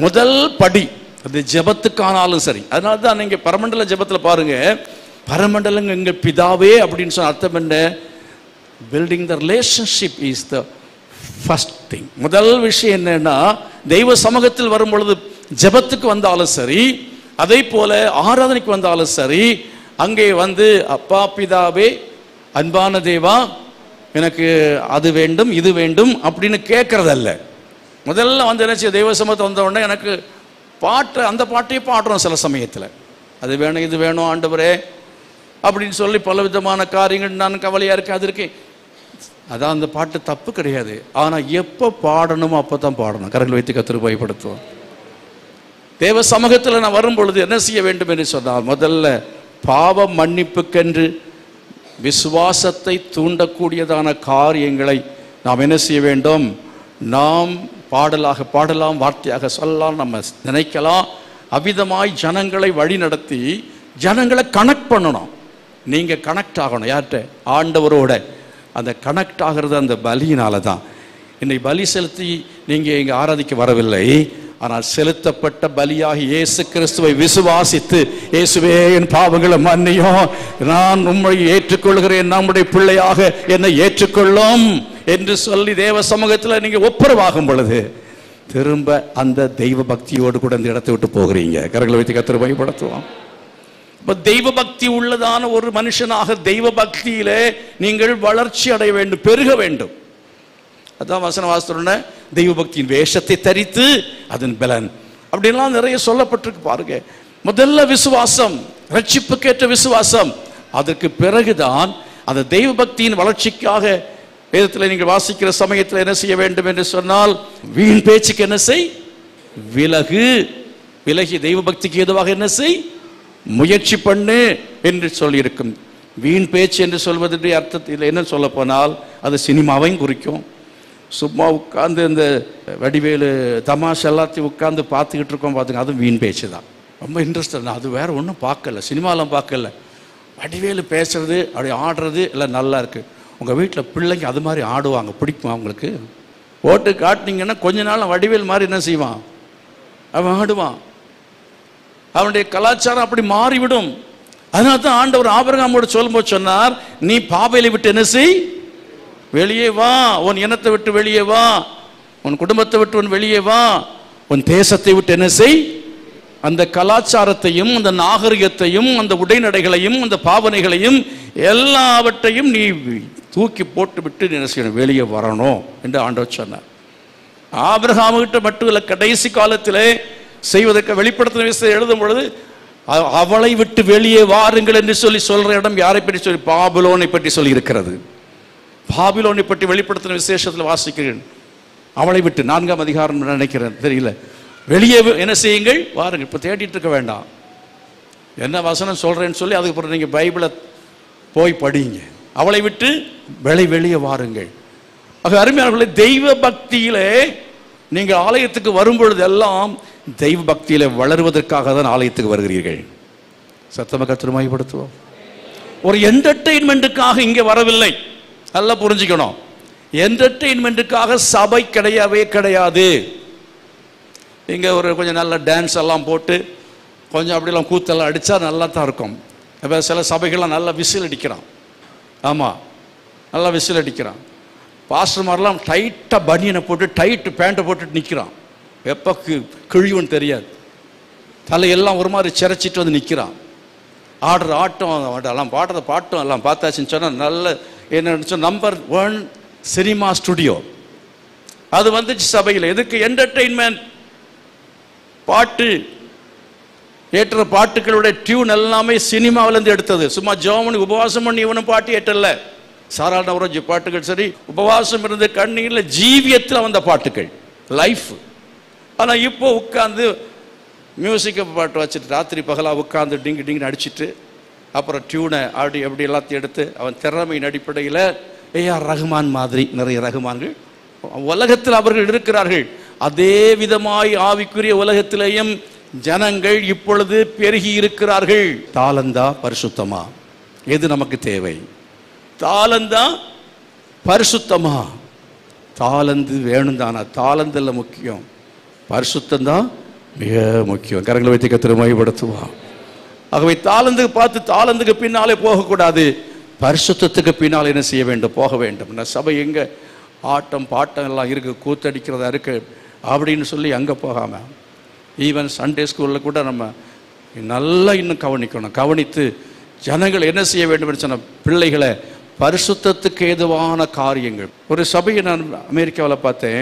முதல் படி. அது ஜெபத்துக்கானாலும் சரி. அதனால தான் நீங்க பரமண்டல ஜெபத்தில் பாருங்க, பரமண்டலங்க எங்கள் பிதாவே அப்படின்னு சொன்ன அர்த்தம் என்ன? Building the relationship is the first thing. முதல் விஷயம் என்னன்னா, தெய்வ சமூகத்தில் வரும் பொழுது ஜெபத்துக்கு வந்தாலும் சரி, அதே போல ஆராதனைக்கு வந்தாலும் சரி, அங்கே வந்து அப்பா பிதாவே, அன்பான தேவா, எனக்கு அது வேண்டும் இது வேண்டும் அப்படின்னு கேட்கறதல்ல. முதல்ல வந்து என்ன செய்ய, தெய்வ சமூகத்தை வந்த உடனே எனக்கு பாட்டு, அந்த பாட்டையே பாடுறோம் சில சமயத்தில். அது வேணும் இது வேணும் ஆண்டவரே அப்படின்னு சொல்லி பல விதமான காரியங்கள், நான் கவலையாக இருக்கேன், அது இருக்கேன். அதான் அந்த பாட்டு தப்பு கிடையாது. ஆனால் எப்போ பாடணுமோ அப்போ தான் பாடணும். கரங்கள் வைத்து கர்த்தரை பயன்படுத்துவோம். தேவ சமூகத்தில் நான் வரும் பொழுது என்ன செய்ய வேண்டும் என்று சொன்னால், முதல்ல பாவ மன்னிப்புக்கென்று விசுவாசத்தை தூண்டக்கூடியதான காரியங்களை நாம் என்ன செய்ய வேண்டும்? நாம் பாடலாக பாடலாம், வார்த்தையாக சொல்லலாம், நம்ம நினைக்கலாம். அவ்விதமாய் ஜனங்களை வழி நடத்தி ஜனங்களை கனெக்ட் பண்ணணும். நீங்கள் கனெக்ட் ஆகணும். யார்கிட்ட? ஆண்டவரோட. அந்த கனெக்ட் ஆகிறது அந்த பலியினால தான். இன்னைக்கு பலி செலுத்தி நீங்கள் இங்கே ஆராதிக்க வரவில்லை, ஆனால் செலுத்தப்பட்ட பலியாகி இயேசு கிறிஸ்துவை விசுவாசித்து, இயேசுவே என் பாவங்களை மன்னியும், நான் உம்மை ஏற்றுக்கொள்கிறேன், நம்முடைய பிள்ளையாக என்னை ஏற்றுக்கொள்ளும் என்று சொல்லி தேவ சமூகத்தில் நீங்கள் ஒப்புரவாகும் பொழுது திரும்ப அந்த தெய்வ பக்தியோடு கூட இந்த இடத்தை விட்டு போகிறீங்க. கரங்களை வைத்து கர்த்தரை பயன்படுத்துவோம். இப்போ தெய்வ பக்தி உள்ளதான ஒரு மனுஷனாக தெய்வ பக்தியிலே நீங்கள் வளர்ச்சி அடைய வேண்டும், பெருக வேண்டும். அதான் வசன வாசன தெய்வ பக்தியின் வேஷத்தை தரித்து அதன் பலன் அப்படின்லாம் நிறைய சொல்லப்பட்டிருக்கு பாருங்க. முதல்ல விசுவாசம், ரட்சிப்புக்கேற்ற விசுவாசம். அதற்கு பிறகுதான் அந்த தெய்வ பக்தியின் வளர்ச்சிக்காக வேதத்தில் நீங்கள் வாசிக்கிற சமயத்தில் என்ன செய்ய வேண்டும் என்று சொன்னால், வீண் பேச்சுக்கு என்ன செய்? விலகு. விலகி தெய்வ பக்திக்கு எதுவாக என்ன செய்? முயற்சி பண்ணு என்று சொல்லியிருக்கும். வீண் பேச்சு என்று சொல்வதற்கு அர்த்தத்தில் என்ன சொல்ல போனால், அது சினிமாவையும் குறிக்கும். சும்மா உட்கார்ந்து இந்த வடிவேலு தமாஷ் எல்லாத்தையும் உட்கார்ந்து பார்த்துக்கிட்டு இருக்கோம் பார்த்துங்க, அதுவும் வீண் பேச்சு தான். ரொம்ப இன்ட்ரெஸ்ட். அது வேற ஒன்றும் பார்க்கல, சினிமாலாம் பார்க்கல. வடிவேலு பேசுறது அப்படி ஆடுறது எல்லாம் நல்லா இருக்கு. உங்கள் வீட்டில் பிள்ளைங்க அது மாதிரி ஆடுவாங்க, பிடிக்குமா உங்களுக்கு? போட்டு காட்டினீங்கன்னா கொஞ்ச நாள் வடிவேல் மாதிரி என்ன செய்வான்? அவன் ஆடுவான். அவனுடைய கலாச்சாரம் அப்படி மாறிவிடும். அதனால தான் ஆண்டவர் ஆபிரகாமோடு சொல்லும்போது சொன்னார், நீ பாபேலை விட்டு என்ன செய்? வெளியே வா, உன் இனத்தை விட்டு வெளியே வா, உன் குடும்பத்தை விட்டு உன் வெளியே வா, உன் தேசத்தை விட்டு என்ன செய்? அந்த கலாச்சாரத்தையும் அந்த நாகரிகத்தையும் அந்த உடைநடைகளையும் அந்த பாவனைகளையும் எல்லாவற்றையும் நீ தூக்கி போட்டு விட்டு என்ன செய்யணும்? வெளியே வரணும் என்று ஆண்டவர் சொன்னார். ஆபிரகாமுகிட்ட மட்டும் இல்லை, கடைசி காலத்திலே செய்வதற்கு வெளிப்படுத்தின விஷயத்தை எழுதும் பொழுது அவளை விட்டு வெளியே வாருங்கள் என்று சொல்ற இடம் யாரை பற்றி சொல்லி? பாபிலோனை பற்றி சொல்லி இருக்கிறது. பாபிலோனை பற்றி வெளிப்படுத்தின விசேஷத்தில் வாசிக்கிறேன். அவளை விட்டு 4ஆம் அதிகாரம் நினைக்கிறேன், தெரியல. வெளியே என்ன செய்யுங்கள்? வாருங்கள். இப்போ தேடிட்டு இருக்க வேண்டாம், என்ன வசனம் சொல்றேன்னு சொல்லி அதுக்கப்புறம் நீங்கள் பைபிளை போய் படிங்க. அவளை விட்டு வெளியே வாருங்கள். ஆக அருமையானவர்களே, தெய்வ பக்தியிலே நீங்கள் ஆலயத்துக்கு வரும்பொழுது எல்லாம் தெய்வ பக்தியில வளருவதற்காக தான் ஆலயத்துக்கு வருகிறீர்கள். சத்தமாக கர்த்தரை மகிமைப்படுத்துவோம். ஒரு என்டர்டெயின்மெண்ட்டுக்காக இங்கே வரவில்லை. நல்லா புரிஞ்சுக்கணும். என்டர்டெயின்மெண்ட்டுக்காக சபை கிடையவே கிடையாது. இங்கே ஒரு கொஞ்சம் நல்ல டான்ஸ் எல்லாம் போட்டு கொஞ்சம் அப்படிலாம் கூத்தெல்லாம் அடித்தா நல்லா தான் இருக்கும். இப்போ சில சபைகள்லாம் நல்லா விசில் அடிக்கிறான். ஆமாம், நல்லா விசில் அடிக்கிறான். பாஸ்டர்மாரெலாம் டைட்டாக பனியனை போட்டு டைட்டு பேண்ட்டை போட்டுட்டு நிற்கிறான். எப்போ கிழிவுன்னு தெரியாது. தலையெல்லாம் ஒரு மாதிரி சிரைச்சிட்டு வந்து நிற்கிறான். ஆடுற ஆட்டம் எல்லாம் பாடுற பாட்டம் எல்லாம் பார்த்தாச்சுன்னு சொன்னால் நல்ல என்ன நம்பர் 1 சினிமா ஸ்டுடியோ அது வந்துச்சு சபையில். எதுக்கு? என்டர்டெயின்மெண்ட். பாட்டு ஏற்ற பாட்டுகளுடைய டியூன் எல்லாமே சினிமாவிலேருந்து எடுத்தது. சும்மா ஜோமனி உபவாசம் பண்ணி இவனும் பாட்டு ஏற்றல. சாராள உறஞ்சி பாட்டுகள் சரி, உபவாசம் இருந்து கண்ணீரில் ஜீவியத்தில் வந்த பாட்டுகள், லைஃப். ஆனால் இப்போ உட்காந்து மியூசிக்கை பாட்டு வச்சுட்டு ராத்திரி பகலாக உட்காந்து டிங்கு டிங்குன்னு அடிச்சுட்டு அப்புறம் டியூனை ஆடி எப்படி எல்லாத்தையும் எடுத்து அவன் திறமையின் அடிப்படையில் ஏஆர் ரஹ்மான் மாதிரி நிறைய ரஹ்மான்கள் உலகத்தில் அவர்கள் இருக்கிறார்கள். அதே விதமாய் ஆவிக்குரிய உலகத்திலேயும் ஜனங்கள் இப்பொழுது பெருகி இருக்கிறார்கள். தாளந்தா பரிசுத்தமா? எது நமக்கு தேவை? தாளந்தா பரிசுத்தமா? தாளந்து வேணும் தானா? தாளந்தல்ல முக்கியம், பரிசுத்தம்தான் மிக முக்கியம். கரங்களை வைத்து கர்த்தரை மகிமைப்படுத்துவோம். ஆகவே தாளந்துக்கு பார்த்து தாளந்துக்கு பின்னாலே போகக்கூடாது, பரிசுத்தத்துக்கு பின்னால் என்ன செய்ய வேண்டும்? போக வேண்டும். சபை எங்க ஆட்டம் பாட்டம் எல்லாம் இருக்கு, கூத்தடிக்கிறதா இருக்கு அப்படின்னு சொல்லி அங்கே போகாம ஈவன் சண்டே ஸ்கூலில் கூட நம்ம நல்லா இன்னும் கவனிக்கணும். கவனித்து ஜனங்கள் என்ன செய்ய வேண்டும் என்று சொன்ன பிள்ளைகளை பரிசுத்தத்துக்கு ஏதுவான காரியங்கள். ஒரு சபையை நான் அமெரிக்காவில் பார்த்தேன்.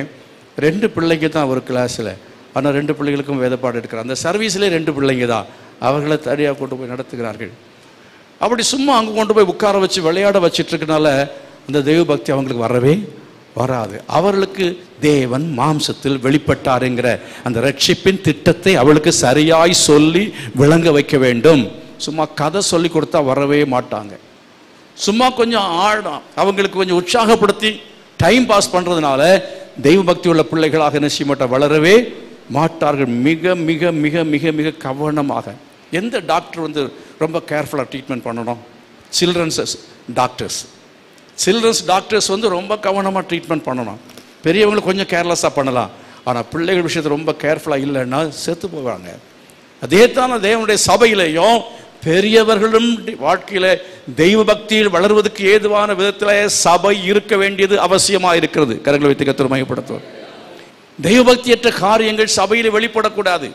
2 பிள்ளைங்க தான் ஒரு கிளாஸில், ஆனால் 2 பிள்ளைகளுக்கும் வேதப்பாடு எடுக்கிறார். அந்த சர்வீஸ்லேயே 2 பிள்ளைங்க தான், அவர்களை தனியாக கொண்டு போய் நடத்துகிறார்கள். அப்படி சும்மா அங்கே கொண்டு போய் உட்கார வச்சு விளையாட வச்சிட்டு இருக்கனால அந்த தெய்வ பக்தி அவங்களுக்கு வரவே வராது. அவர்களுக்கு தேவன் மாம்சத்தில் வெளிப்பட்டாருங்கிற அந்த ரட்சிப்பின் திட்டத்தை அவளுக்கு சரியாய் சொல்லி விளங்க வைக்க வேண்டும். சும்மா கதை சொல்லி கொடுத்தா வரவே மாட்டாங்க. சும்மா கொஞ்சம் அவங்களுக்கு கொஞ்சம் உற்சாகப்படுத்தி டைம் பாஸ் பண்ணுறதுனால தெய்வ பக்தி உள்ள பிள்ளைகளாக என்ன செய்ய மாட்டார்? வளரவே மாட்டார்கள். மிக மிக மிக மிக மிக கவனமாக. எந்த டாக்டர் வந்து ரொம்ப கேர்ஃபுல்லாக ட்ரீட்மெண்ட் பண்ணணும்? சில்ட்ரன்ஸ் டாக்டர்ஸ் வந்து ரொம்ப கவனமாக ட்ரீட்மெண்ட் பண்ணணும். பெரியவங்களுக்கு கொஞ்சம் கேர்லெஸ்ஸாக பண்ணலாம், ஆனால் பிள்ளைகள் விஷயத்தை ரொம்ப கேர்ஃபுல்லாக இல்லைன்னா செத்து போவாங்க. அதே தான் தேவனுடைய சபையிலையும் பெரியவர்களும் வாழ்க்கையில் தெய்வ பக்தியில் வளர்வதற்கு ஏதுவான விதத்தில் சபை இருக்க வேண்டியது அவசியமாக இருக்கிறது. கரங்களை வைத்து கர்த்தரை மகிமைப்படுத்துவோம். தெய்வ பக்தியற்ற காரியங்கள் சபையில் வெளிப்படக்கூடாது.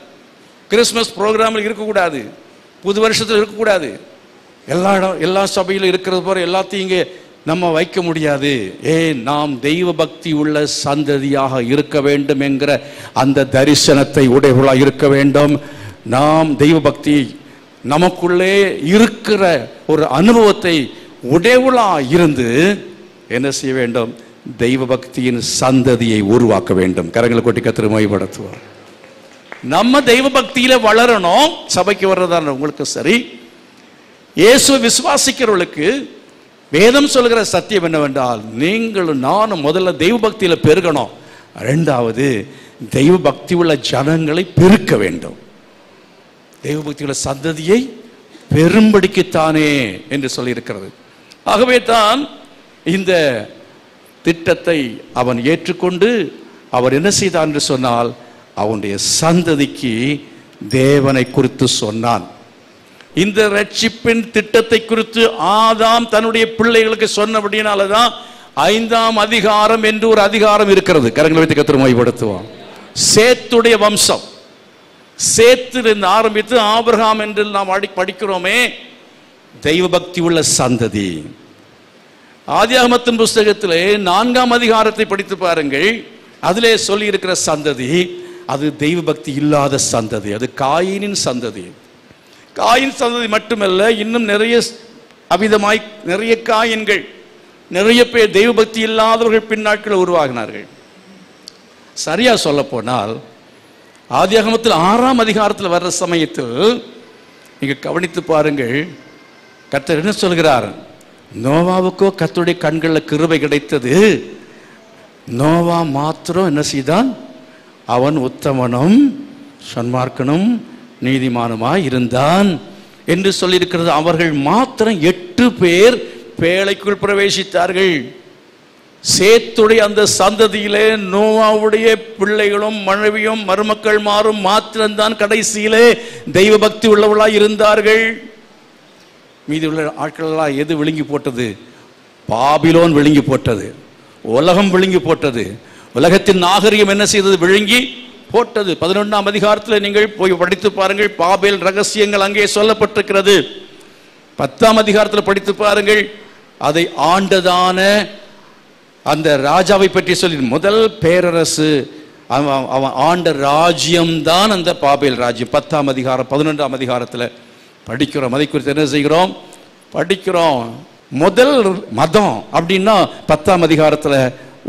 கிறிஸ்மஸ் ப்ரோக்ராமில் இருக்கக்கூடாது, புது வருஷத்தில் இருக்கக்கூடாது. எல்லா சபையிலும் இருக்கிறது போல எல்லாத்தையும் இங்கே நம்ம வைக்க முடியாது. நாம் தெய்வ பக்தி உள்ள சந்ததியாக இருக்க வேண்டும் என்கிற அந்த தரிசனத்தை உடையவர்களாக இருக்க வேண்டும். நாம் தெய்வ பக்தி நமக்குள்ளே இருக்கிற ஒரு அனுபவத்தை உடையவர்களாக இருந்து என்ன செய்ய வேண்டும்? தெய்வ பக்தியின் சந்ததியை உருவாக்க வேண்டும். கரங்களை கொட்டி கர்த்தரை மகிமைப்படுத்துவோம். நம்ம தெய்வ பக்தியில வளரணும். சபைக்கு வர்றதான உங்களுக்கு சரி, இயேசுவை விசுவாசிக்கிறவர்களுக்கு வேதம் சொல்கிற சத்தியம் என்னவென்றால், நீங்களும் நானும் முதல்ல தெய்வ பக்தியில பெருகணும். 2வது தெய்வ பக்தி உள்ள ஜனங்களை பெருக்க வேண்டும். தெய்வ பக்தி உள்ள சந்ததியை பெரும்படிக்குத்தானே என்று சொல்லியிருக்கிறது. ஆகவே தான் இந்த திட்டத்தை அவன் ஏற்றுக்கொண்டு அவர் என்ன செய்தான் என்று சொன்னால், அவனுடைய சந்ததிக்கு தேவனை குறித்து சொன்னான். இந்த ரட்சிப்பின் திட்டத்தை குறித்து ஆதாம் தன்னுடைய பிள்ளைகளுக்கு சொன்னபடினாலதான் 5ஆம் அதிகாரம் என்று ஒரு அதிகாரம் இருக்கிறது. கரங்களை வைத்து கர்த்தரை மகிமைப்படுத்துவோம். சேத்துடைய வம்சம், சேத்திலிருந்து ஆரம்பித்து ஆபிரகாம் என்று நாம் படிக்கிறோமே, தெய்வ பக்தி உள்ள சந்ததி. ஆதியாகமத்தின் புஸ்தகத்திலே 4ஆம் அதிகாரத்தை படித்து பாருங்கள். அதிலே சொல்லி இருக்கிற சந்ததி அது தெய்வ பக்தி இல்லாத சந்ததி. அது காயினின் சந்ததி. காயின் சந்ததி மட்டுமல்ல, இன்னும் நிறைய அவிதமாய் நிறைய காயின்கள், நிறைய பேர் தெய்வ பக்தி இல்லாதவர்கள் பின்னாட்கள் உருவாகினார்கள். சரியா சொல்ல போனால் ஆதியாகமத்தில் 6ஆம் அதிகாரத்தில் வர்ற சமயத்தில் நீங்க கவனித்து பாருங்கள், கர்த்தர் என்ன சொல்கிறார்? நோவாவுக்கோ கர்த்தருடைய கண்களில் கிருபை கிடைத்தது, நோவா மாத்திரம் என்ன செய்தான்? அவன் உத்தமனும் சன்மார்க்கனும் நீதிமானுமாய் இருந்தான் என்று சொல்லியிருக்கிறது. அவர்கள் மாத்திரம் 8 பேர் பேழைக்குள் பிரவேசித்தார்கள். சேத்துடைய அந்த சந்ததியிலே நோவாவுடைய பிள்ளைகளும் மனைவியும் மருமக்கள் மாறும் மாத்திரம்தான் கடைசியிலே தெய்வ பக்தி உள்ளவர்களாய் இருந்தார்கள். மீதி உள்ள ஆட்களெல்லாம் எது விழுங்கி போட்டது? பாபிலோன் விழுங்கி போட்டது, உலகம் விழுங்கி போட்டது, உலகத்தின் நாகரிகம் என்ன செய்தது? விழுங்கி போட்டது. 11ஆம் அதிகாரத்தில் நீங்கள் போய் படித்து பாருங்கள், பாபேல் ரகசியங்கள் அங்கே சொல்லப்பட்டிருக்கிறது. 10ஆம் அதிகாரத்தில் படித்து பாருங்கள், அதை ஆண்டதான அந்த ராஜாவை பற்றி சொல்லி முதல் பேரரசு அவன் ஆண்ட ராஜ்யம்தான் அந்த பாபேல் ராஜ்யம். 10ஆம் அதிகாரம் 11ஆம் அதிகாரத்தில் படிக்கிறோம். அதை குறித்து என்ன செய்கிறோம்? படிக்கிறோம். முதல் மதம் அப்படின்னா 10ஆம் அதிகாரத்தில்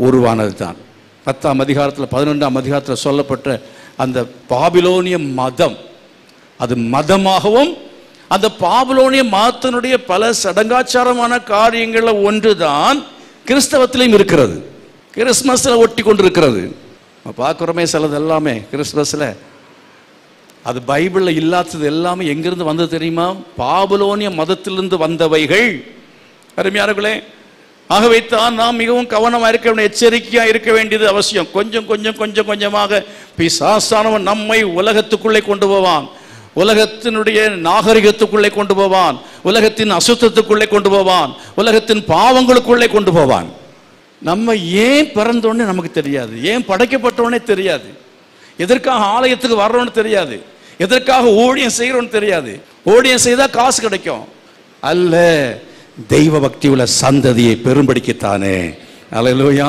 உருவானது தான். 10ஆம் அதிகாரத்தில் 11ஆம் அதிகாரத்தில் சொல்லப்பட்ட அந்த பாபிலோனிய மதம், அது மதமாகவும் அந்த பாபிலோனிய மதத்தினுடைய பல சடங்காச்சாரமான காரியங்களில் ஒன்றுதான் கிறிஸ்தவத்திலையும் இருக்கிறது. கிறிஸ்மஸில் ஒட்டி கொண்டிருக்கிறது. பார்க்குறோமே சிலது எல்லாமே கிறிஸ்மஸில், அது பைபிளில் இல்லாதது எல்லாமே எங்கிருந்து வந்தது தெரியுமா? பாபிலோனிய மதத்திலிருந்து வந்தவைகள். அருமையானவர்களே, ஆகவே தான் நாம் மிகவும் கவனமாக இருக்க வேண்டிய, எச்சரிக்கையாக இருக்க வேண்டியது அவசியம். கொஞ்சம் கொஞ்சம் கொஞ்சம் கொஞ்சமாக பிசாசானவன் நம்மை உலகத்துக்குள்ளே கொண்டு போவான், உலகத்தினுடைய நாகரிகத்துக்குள்ளே கொண்டு போவான், உலகத்தின் அசுத்தத்துக்குள்ளே கொண்டு போவான், உலகத்தின் பாவங்களுக்குள்ளே கொண்டு போவான். நம்ம ஏன் பிறந்தோடனே நமக்கு தெரியாது, ஏன் படைக்கப்பட்டோடனே தெரியாது, எதற்காக ஆலயத்துக்கு வர்றோன்னு தெரியாது, எதற்காக ஊழியம் செய்கிறோன்னு தெரியாது. ஊழியம் செய்தால் காசு கிடைக்கும் அல்ல, தெய்வ பக்தி உள்ள சந்ததியை பெரும்படிக்கத்தானே. அல்லேலூயா.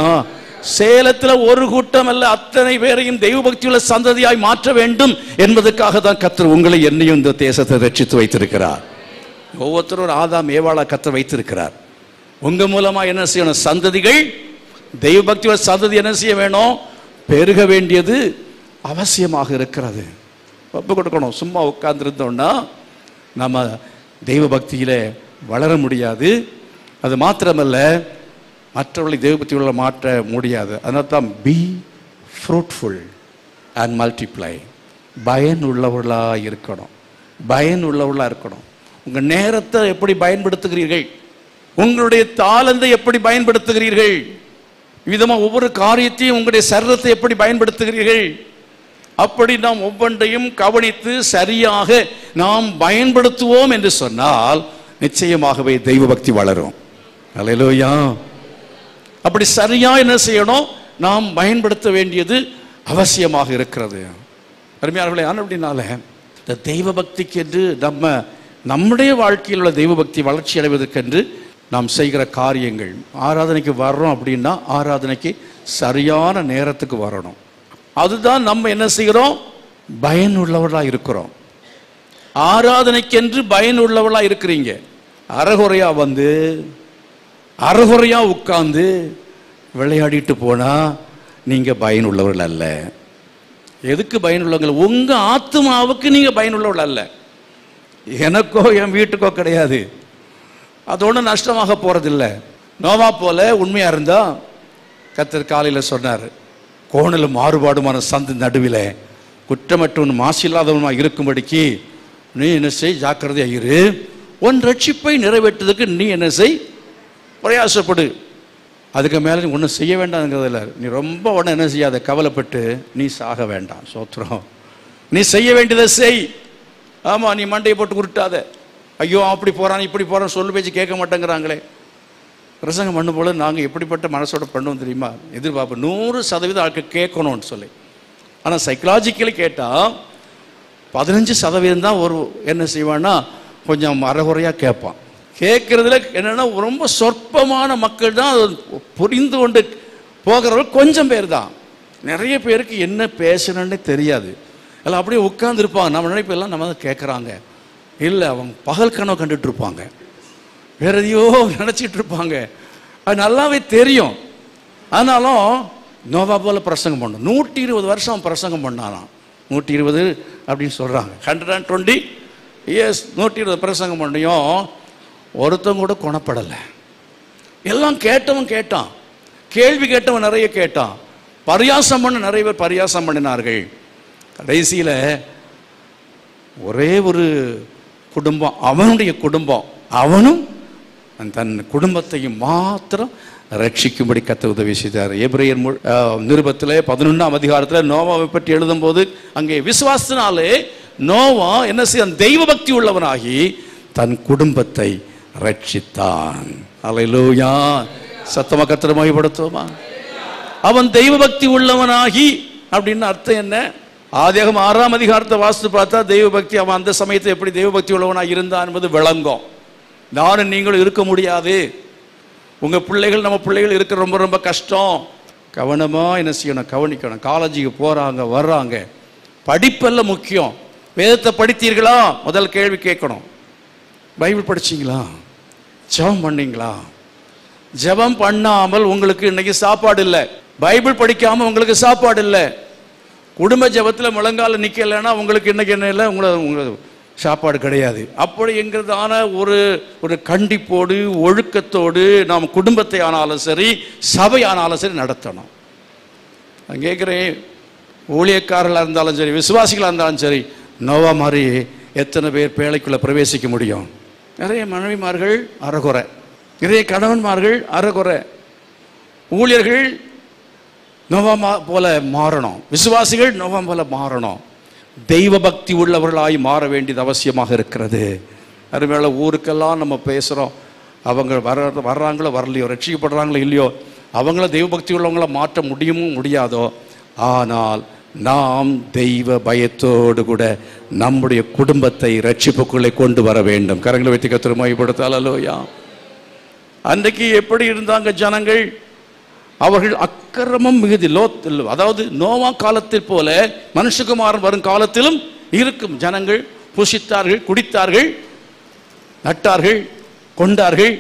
சேலத்தில் ஒரு கூட்டம் அல்ல, அத்தனை பேரையும் தெய்வ பக்தி உள்ள சந்ததியாய் மாற்ற வேண்டும் என்பதற்காக தான் கர்த்தர் உங்களை என்னையும் இந்த தேசத்தை ரட்சித்து வைத்திருக்கிறார். ஒவ்வொருத்தரும் ஒரு ஆதாம் ஏவாளா கர்த்தர் வைத்திருக்கிறார். உங்க மூலமா என்ன செய்யணும்? சந்ததிகள் தெய்வ பக்தி உள்ள சந்ததி என்ன செய்ய வேணும்? பெருக வேண்டியது அவசியமாக இருக்கிறது. ஒப்பு கொடுக்கணும். சும்மா உட்கார்ந்துருந்தோம்னா நம்ம தெய்வ பக்தியில வளர முடியாது. அது மாத்திரமல்ல, மற்றவர்களை தெய்வ பக்தி உள்ள மாற்ற முடியாது. அதனால தான் பி ஃப்ரூட்ஃபுல் அண்ட் மல்டிப்ளை. பயன் உள்ளவர்களாக இருக்கணும், பயன் உள்ளவர்களாக இருக்கணும். உங்கள் நேரத்தை எப்படி பயன்படுத்துகிறீர்கள்? உங்களுடைய தாளந்தை எப்படி பயன்படுத்துகிறீர்கள்? விதமாக ஒவ்வொரு காரியத்தையும் உங்களுடைய சரீரத்தை எப்படி பயன்படுத்துகிறீர்கள்? அப்படி நாம் ஒவ்வொன்றையும் கவனித்து சரியாக நாம் பயன்படுத்துவோம் என்று சொன்னால் நிச்சயமாகவே தெய்வ பக்தி வளரும். அல்லேலூயா. அப்படி சரியா என்ன செய்யணும்? நாம் பயன்படுத்த வேண்டியது அவசியமாக இருக்கிறது. அருமையானவர்களே, அப்படினால இந்த தெய்வ பக்திக்கு என்று நம்முடைய வாழ்க்கையில் உள்ள தெய்வ பக்தி வளர்ச்சி அடைவதற்கென்று நாம் செய்கிற காரியங்கள், ஆராதனைக்கு வர்றோம் அப்படின்னா ஆராதனைக்கு சரியான நேரத்துக்கு வரணும். அதுதான் நம்ம என்ன செய்கிறோம்? பயனுள்ளவர்களாக இருக்கிறோம். ஆராதனைக்கென்று பயனுள்ளவர்களாக இருக்கிறீங்க. அறகுறையா வந்து அறகுறையா உட்கார்ந்து விளையாடிட்டு போனா நீங்க பயனுள்ளவர்கள் அல்ல. எதுக்கு பயனுள்ளவர்கள்? உங்க ஆத்மாவுக்கு நீங்க பயனுள்ளவர்கள் அல்ல. எனக்கோ என் வீட்டுக்கோ கிடையாது. அதோட நஷ்டமாக போறதில்லை. நோவா போல உண்மையா இருந்தா கர்த்தர் காலையில் சொன்னார், கோணலும் மாறுபாடுமான சந்து நடுவில் குற்றமற்றவன் மாசில்லாதவனுமா இருக்கும்படிக்கு நீ என்ன செய்? ஜாக்கிரதையா இரு. உன் ரட்சிப்பை நிறைவேற்றுவதற்கு நீ என்ன செய்? பிரயாசப்படு. அதுக்கு மேலே நீ ஒன்றும் செய்ய வேண்டாம்ங்கிறதில்ல. நீ ரொம்ப உடனே என்ன செய்யாத, கவலைப்பட்டு நீ சாக வேண்டாம். சோத்திரம். நீ செய்ய வேண்டியதை செய். ஆமாம், நீ மண்டையை போட்டு உருட்டாத. ஐயோ அப்படி போகிறான் இப்படி போகிறான் சொல்லு பேச்சு கேட்க மாட்டேங்கிறாங்களே. பிரசங்கம் பண்ணும் போல நாங்கள் எப்படிப்பட்ட மனசோட பண்ணுவோம் தெரியுமா? எதிர்பார்ப்பு 100% ஆட்கள் கேட்கணும்னு சொல்லி. ஆனால் சைக்கலாஜிக்கலி கேட்டால் 15% தான் ஒரு என்ன செய்வான்னா கொஞ்சம் அறகுறையாக கேட்பான். கேட்கறதுல என்னன்னா ரொம்ப சொற்பமான மக்கள் தான் புரிந்து கொண்டு போகிறவர்கள் கொஞ்சம் பேர் தான். நிறைய பேருக்கு என்ன பேசணும்னு தெரியாது. எல்லாம் அப்படியே உட்கார்ந்துருப்பாங்க. நம்ம நினைப்பெல்லாம் நம்ம தான் கேட்குறாங்க. இல்லை, அவங்க பகல் கனவு கண்டுட்டு இருப்பாங்க, வேற எதையோ நினச்சிட்டு இருப்பாங்க. அது நல்லாவே தெரியும். ஆனாலும் நோவா போல பிரசங்கம் பண்ணணும். 120 வருஷம் பிரசங்கம் பண்ணாராம். 120 அப்படின்னு சொல்கிறாங்க. 120 இயர்ஸ் 120 பிரசங்கம் பண்ணியும் ஒருத்தவங்க கூட குணப்படலை. எல்லாம் கேட்டவன் கேட்டான், கேள்வி கேட்டவன் நிறைய கேட்டான், பரியாசம் பண்ண நிறைய பேர் பரியாசம் பண்ணினார்கள். கடைசியில் ஒரே ஒரு குடும்பம், அவனுடைய குடும்பம், அவனும் தன் குடும்பத்தையும் மாத்திரம் ரட்சிக்கும்படி கர்த்தர் உதவி செய்தார். எபிரேயர் நிருபத்தில் 11ஆம் அதிகாரத்தில் நோவாவை பற்றி எழுதும்போது அங்கே விசுவாசத்தினாலே நோவா என்ன செய்ய, தெய்வ பக்தி உள்ளவனாகி தன் குடும்பத்தை ரட்சித்தான். அல்லேலூயா. சத்தமா கர்த்தரை மகிமைப்படுத்துவோமா? அவன் தெய்வ பக்தி உள்ளவனாகி அப்படின்னு அர்த்தம் என்ன? ஆதியாகமம் 6ஆம் அதிகாரத்தை வாசித்து பார்த்தா தெய்வ பக்தி, அவன் அந்த சமயத்தை எப்படி தெய்வ பக்தி உள்ளவனாக இருந்தான் என்பது விளங்கும். நானும் நீங்களும் இருக்க முடியாது. உங்க பிள்ளைகள் நம்ம பிள்ளைகள் இருக்க ரொம்ப ரொம்ப கஷ்டம். கவனமா என்ன செய்யணும், கவனிக்கணும். காலேஜுக்கு போறாங்க வர்றாங்க, படிப்பெல்லாம் முக்கியம். வேதத்தை படித்தீர்களா? முதல் கேள்வி கேட்கணும். பைபிள் படிச்சீங்களா? ஜெபம் பண்ணீங்களா? ஜெபம் பண்ணாமல் உங்களுக்கு இன்னைக்கு சாப்பாடு இல்லை. பைபிள் படிக்காம உங்களுக்கு சாப்பாடு இல்லை. குடும்ப ஜெபத்தில் முழங்கால நிக்கலைன்னா உங்களுக்கு இன்னைக்கு என்ன இல்லை, உங்களுக்கு சாப்பாடு கிடையாது. அப்படிங்கிறதான ஒரு கண்டிப்போடு ஒழுக்கத்தோடு நாம் குடும்பத்தை ஆனாலும் சரி, சபை ஆனாலும் சரி நடத்தணும். நான் கேட்குறேன், ஊழியக்காரர்களாக இருந்தாலும் சரி, விசுவாசிகளாக இருந்தாலும் சரி, நோவா மாதிரி எத்தனை பேர் பேழைக்குள்ளே பிரவேசிக்க முடியும்? நிறைய மனைவிமார்கள் அறகுறை, நிறைய கணவன்மார்கள் அறகுறை. ஊழியர்கள் நோவா போல மாறணும், விசுவாசிகள் நோவா போல மாறணும். தெய்வ பக்தி உள்ளவர்களாய் மாற வேண்டியது அவசியமாக இருக்கிறது. அருமையான ஊருக்கெல்லாம் நம்ம பேசுகிறோம், அவங்க வர்றாங்களோ வரலையோ, ரட்சிக்கப்படுறாங்களோ இல்லையோ, அவங்கள தெய்வ பக்தி உள்ளவங்கள மாற்ற முடியுமோ முடியாதோ, ஆனால் நாம் தெய்வ பயத்தோடு கூட நம்முடைய குடும்பத்தை ரட்சிப்புக்குள்ளே கொண்டு வர வேண்டும். கரங்களை வைத்து கர்த்தரை மகிமைப்படுத்த. அல்லேலூயா. அன்றைக்கு எப்படி இருந்தாங்க ஜனங்கள்? அவர்கள் அக்கிரமம் மிகுதி, அதாவது நோவா காலத்தில் போல மனுஷகுமாரன் வரும் காலத்திலும் இருக்கும். ஜனங்கள் புசித்தார்கள், குடித்தார்கள், நட்டார்கள், கொண்டார்கள்.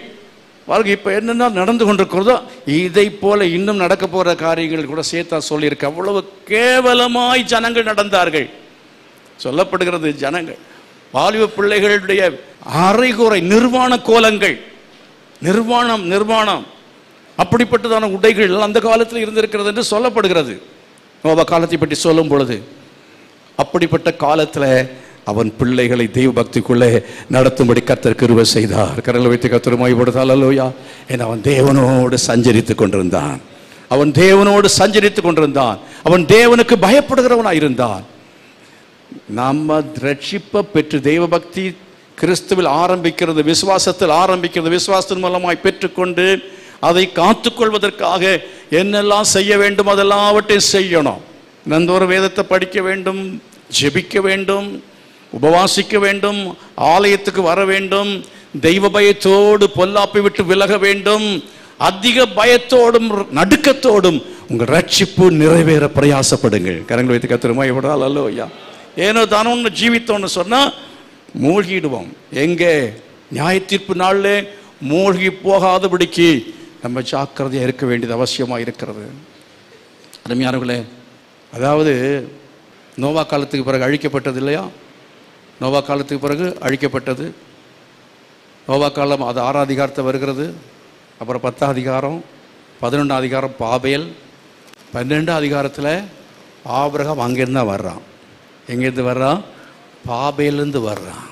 இப்ப என்னென்ன நடந்து கொண்டிருக்கிறதோ இதை போல இன்னும் நடக்க போற காரியங்கள் கூட சேர்த்தா சொல்லியிருக்கு. அவ்வளவு கேவலமாய் ஜனங்கள் நடந்தார்கள். சொல்லப்படுகிறது, ஜனங்கள் வாலிப பிள்ளைகளுடைய அரைகுறை நிர்வாண கோலங்கள், நிர்வாணம் அப்படிப்பட்டதான உடைகள் அந்த காலத்தில் இருந்திருக்கிறது என்று சொல்லப்படுகிறது. நோவா காலத்தை பற்றி சொல்லும் பொழுது அப்படிப்பட்ட காலத்தில் அவன் பிள்ளைகளை தெய்வ பக்திக்குள்ளே நடத்தும்படி கர்த்தர் கிருபை செய்தார். கரங்களை வைத்து கர்த்தரை மகிமைப்படுத்த. அல்லேலூயா. ஏன்னா அவன் தேவனோடு சஞ்சரித்து கொண்டிருந்தான், அவன் தேவனுக்கு பயப்படுகிறவனாக இருந்தான். நம்ம ரட்சிப்பை பெற்று தெய்வ பக்தி கிறிஸ்துவில் ஆரம்பிக்கிறது, விசுவாசத்தில் ஆரம்பிக்கிறது. விசுவாசத்தின் மூலமாய் பெற்றுக்கொண்டு அதை காத்துக்கொள்வதற்காக என்னெல்லாம் செய்ய வேண்டும் அதெல்லாவற்றையும் செய்யணும். தினந்தோறும் வேதத்தை படிக்க வேண்டும், ஜெபிக்க வேண்டும், உபவாசிக்க வேண்டும், ஆலயத்துக்கு வர வேண்டும், தெய்வ பயத்தோடு பொல்லாப்பை விட்டு விலக வேண்டும். அதிக பயத்தோடும் நடுக்கத்தோடும் உங்கள் ரட்சிப்பு நிறைவேற பிரயாசப்படுங்கள். கரங்களை வைத்து கர்த்தரை மகிமைப்படுத்த. அல்லேலூயா. ஏனோ தானோன்னு ஜீவித்தோன்னு சொன்னா மூழ்கிடுவோம். எங்கே? நியாய தீர்ப்பு நாளில் மூழ்கி போகாதபடிக்கு நம்ம ஜாக்கிரதையாக இருக்க வேண்டியது அவசியமாக இருக்கிறது. அருமையானவர்களே, அதாவது நோவா காலத்துக்கு பிறகு அழிக்கப்பட்டது இல்லையா? நோவா காலத்துக்கு பிறகு அழிக்கப்பட்டது. நோவா காலம் அது 6ஆம் அதிகாரத்தை வருகிறது. அப்புறம் 10ஆம் அதிகாரம், 11ஆம் அதிகாரம் பாபேல், 12ஆம் அதிகாரத்தில் ஆபிரகாம் அங்கேருந்து தான் வர்றான். எங்கேருந்து வர்றான்? பாபேலேருந்து வர்றான்.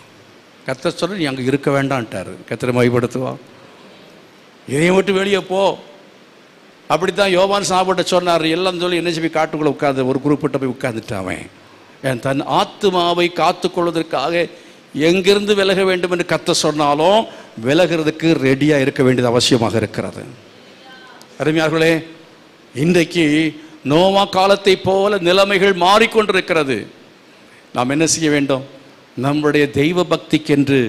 கர்த்தர் சொல்ல நீ அங்கே இருக்க வேண்டான்ட்டார். கர்த்தரை மகிமைப்படுத்துவா. இதையும் விட்டு வெளியே போ. அப்படித்தான் யோவான் சாப்பிட்ட சொன்னார். எல்லாம் சொல்லி என்ன சொல்லி காட்டுக்குள்ளே உட்கார்ந்து ஒரு குறிப்பிட்ட போய் உட்கார்ந்துட்டான். என் தன் ஆத்துமாவை காத்துக்கொள்வதற்காக எங்கிருந்து விலக வேண்டும் என்று கர்த்தர் சொன்னாலும் விலகிறதுக்கு ரெடியாக இருக்க வேண்டியது அவசியமாக இருக்கிறது. அருமையார்களே, இன்றைக்கு நோவா காலத்தை போல நிலைமைகள் மாறிக்கொண்டிருக்கிறது. நாம் என்ன செய்ய வேண்டும்? நம்முடைய தெய்வ பக்திக்கென்று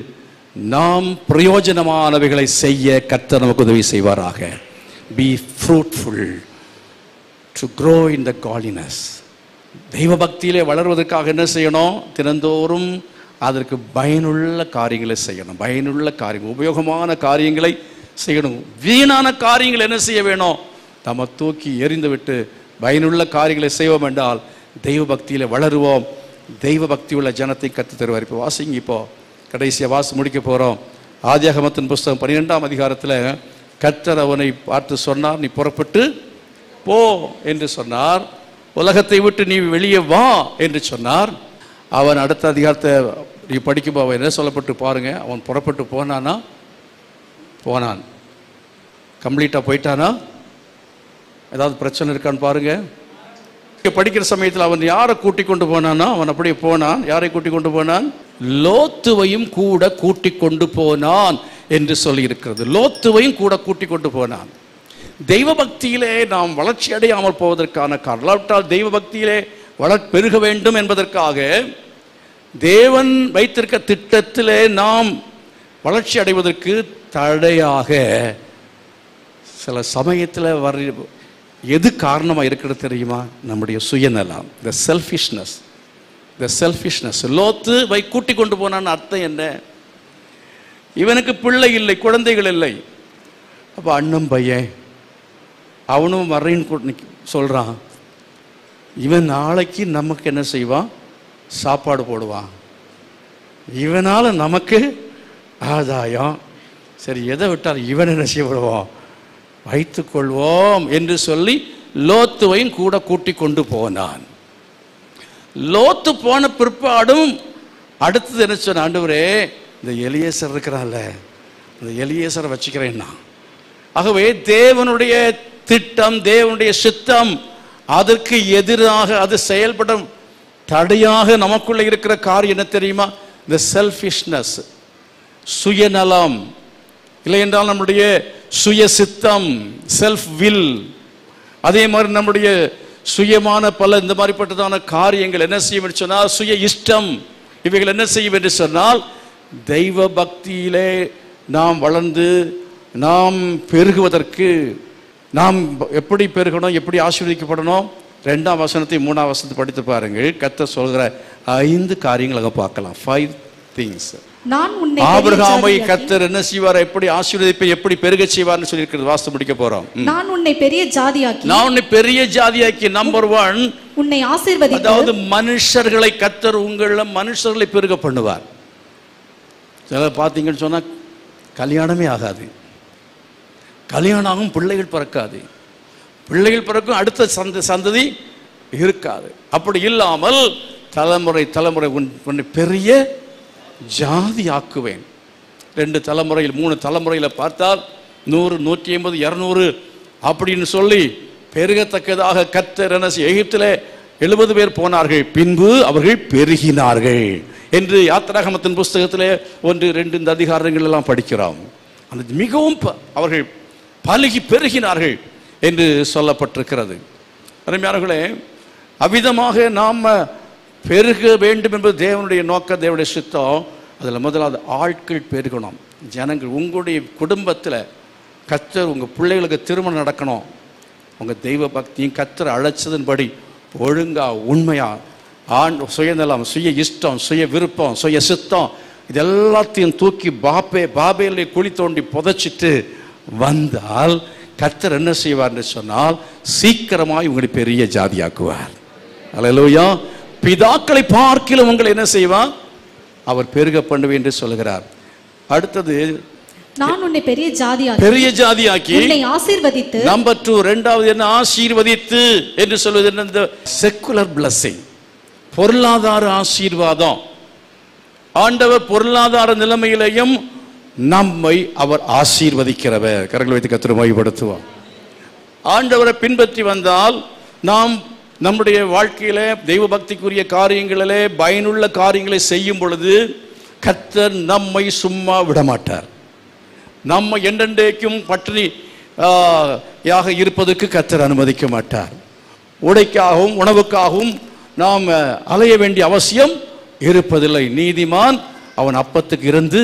நாம் பிரயோஜனமானவைகளை செய்ய கர்த்தர் நமக்கு உதவி செய்வாராக. Be fruitful to grow in the godliness. தெய்வ பக்தியிலே வளர்வதற்காக என்ன செய்யணும்? தினந்தோறும் அதற்கு பயனுள்ள காரியங்களை செய்யணும். பயனுள்ள காரியங்கள், உபயோகமான காரியங்களை செய்யணும். வீணான காரியங்கள் என்ன செய்ய வேணும்? நம்ம தூக்கி எறிந்து விட்டு பயனுள்ள காரியங்களை செய்வோம் என்றால் தெய்வ பக்தியில் வளருவோம். தெய்வ பக்தி உள்ள ஜனத்தை கற்று தருவார். இப்போ வாசிங்க, இப்போ கடைசியாக வாசி முடிக்க போகிறோம். ஆதியாகமத்தின் புஸ்தகம் 12ஆம் அதிகாரத்தில் கர்த்தர் அவனை பார்த்து சொன்னார், நீ புறப்பட்டு போ என்று சொன்னார். உலகத்தை விட்டு நீ வெளியே வா என்று சொன்னார். அவன் அடுத்த அதிகாரத்தை நீ படிக்கும்போது அவன் என்ன சொல்லப்பட்டு பாருங்க. அவன் புறப்பட்டு போனானா? போனான். கம்ப்ளீட்டாக போயிட்டானா? ஏதாவது பிரச்சனை இருக்கான்னு பாருங்க. படிக்கிற சமயத்தில் அவன் யாரை கூட்டி கொண்டு போனானா? அவன் அப்படியே போனான். யாரை கூட்டி கொண்டு போனான்? லோத்துவையும் கூட கூட்டி கொண்டு போனான் என்று சொல்லி இருக்கிறது. லோத்துவையும் கூட கூட்டி கொண்டு போனான். தெய்வ பக்தியிலே நாம் வளர்ச்சி அடையாமல் போவதற்கான காரணம், தெய்வ பக்தியிலே பெருக வேண்டும் என்பதற்காக தேவன் வைத்திருக்க திட்டத்திலே நாம் வளர்ச்சி அடைவதற்கு தடையாக சில சமயத்தில் எது காரணமாக இருக்கிறது தெரியுமா? நம்முடைய சுயநலம், த செல்ஃபிஷ்னஸ். லோத்துவை கூட்டி கொண்டு போனான்னு அர்த்தம் என்ன? இவனுக்கு பிள்ளை இல்லை, குழந்தைகள் இல்லை. அப்போ அண்ணன் பையன் அவனும் வர்றேன்னு சொல்கிறான். இவன் நாளைக்கு நமக்கு என்ன செய்வான்? சாப்பாடு போடுவான். இவனால் நமக்கு ஆதாயம். சரி, எதை விட்டால் இவன் என்ன செய்வோம்? வைத்துக்கொள்வோம் என்று சொல்லி லோத்துவையும் கூட கூட்டி கொண்டு போனான். லோத்து போன பிற்பாடும் அடுத்தது என்ன சொன்ன? ஆண்டவரே, இந்த எலியேசர் இருக்கிறான்ல, இந்த எலியேசரை வச்சுக்கிறேன்னா. ஆகவே தேவனுடைய திட்டம், தேவனுடைய சித்தம், அதற்கு எதிராக அது செயல்படும் தடையாக நமக்குள்ள இருக்கிற காரியம் என்ன தெரியுமா? இந்த செல்ஃபிஷ்னஸ், சுயநலம், இல்லை என்றால் நம்முடைய சுய சித்தம், செல்ஃப் வில். அதே மாதிரி நம்முடைய சுயமான பல இந்த மாதிரிப்பட்டதான காரியங்கள் என்ன செய்யும் என்று சொன்னால் சுய இஷ்டம். இவைகள் என்ன செய்யும் என்று சொன்னால் தெய்வ பக்தியிலே நாம் வளர்ந்து நாம் பெருகுவதற்கு நாம் எப்படி பெருகணும், எப்படி ஆசீர்வதிக்கப்படணும்? 2ஆம் வசனத்தை 3ஆம் வசனத்தை படித்து பாருங்கள். கர்த்தர் சொல்கிற 5 காரியங்கள் அங்கே பார்க்கலாம். 5 things. ஆபிரகாமை கர்த்தர் என்ன செய்வார், எப்படி ஆசீர்வதிப்பை, எப்படி பெருக செய்வார்னு சொல்லி இருக்கிறது. வாஸ்து முடிக்க போறோம். நான் உன்னை பெரிய ஜாதியாக்கி நம்பர் 1 உன்னை ஆசீர்வதித்து, அதாவது மனுஷர்களை கர்த்தர் மனுஷர்களை பெருக பண்ணுவார். சில பார்த்தீங்கன்னு சொன்னா கல்யாணமே ஆகாது, கல்யாணம் ஆகும், பிள்ளைகள் பிறக்காது, பிள்ளைகள் பிறக்கும், அடுத்த சந்ததி இருக்காது. அப்படி இல்லாமல் தலைமுறை உன்னை பெரிய ஜாதி ஆக்குவேன். 2 தலைமுறையில் 3 தலைமுறையில் பார்த்தால் 100, 150, 200 அப்படின்னு சொல்லி பெருகத்தக்கதாக கர்த்தர் எகிப்திலே 70 பேர் போனார்கள், பின்பு அவர்கள் பெருகினார்கள் என்று யாத்திராகமத்தின் புஸ்தகத்திலே 1, 2 இந்த அதிகாரங்கள் எல்லாம் படிக்கிறோம். அந்த மிகவும் அவர்கள் பலுகி பெருகினார்கள் என்று சொல்லப்பட்டிருக்கிறது. அருமையானவர்களே, அவ்விதமாக நாம் பெருக வேண்டும் என்பது தேவனுடைய நோக்கம், தேவனுடைய சித்தம். அதில் முதலாவது ஆட்கள் பெருகணும், ஜனங்கள். உங்களுடைய குடும்பத்தில் கர்த்தர் உங்கள் பிள்ளைகளுக்கு திருமணம் நடக்கணும். உங்கள் தெய்வ பக்தியும் கர்த்தர் அழைச்சதன்படி ஒழுங்காக உண்மையாக சுயநலம், சுய இஷ்டம், சுய விருப்பம், சுய சித்தம் இது எல்லாத்தையும் தூக்கி பாபேலை குழி தோண்டி புதைச்சிட்டு வந்தால் கர்த்தர் என்ன செய்வார்னு சொன்னால் சீக்கிரமாய் உங்களை பெரிய ஜாதியாக்குவார். அல்லேலூயா. பிதாக்களை பார்க்கிலும் உங்களை என்ன செய்வார்? அவர் பெருக பண்ணுவேன் என்று சொல்கிறார். அடுத்தது, நான் உன்னை பெரிய ஜாதியாக்கி உன்னை ஆசீர்வதித்து. நம்பர் 2, இரண்டாவது என்ன? ஆசீர்வதித்து என்று சொல்வது என்ன? இந்த செக்குலர் பிளஸிங், பொருளாதார ஆசீர்வாதம். ஆண்டவர் பொருளாதார நிலைமையிலையும் நம்மை அவர் ஆசீர்வதிக்கிறவர். கரங்களை வைத்து கர்த்தரை மகிமைப்படுத்துவோம். ஆண்டவரை பின்பற்றி வந்தால் நாம் நம்முடைய வாழ்க்கையிலே தெய்வ பக்திக்குரிய காரியங்களிலே பயனுள்ள காரியங்களை செய்யும் பொழுது கர்த்தர் நம்மை சும்மா விடமாட்டார். நம்ம என்றென்றைக்கும் பட்டினி யாக இருப்பதற்கு கர்த்தர் அனுமதிக்க மாட்டார். உடைக்காகவும் உணவுக்காகவும் நாம் அலைய வேண்டிய அவசியம் இருப்பதில்லை. நீதிமான் அவன் அப்பத்துக்கு இருந்து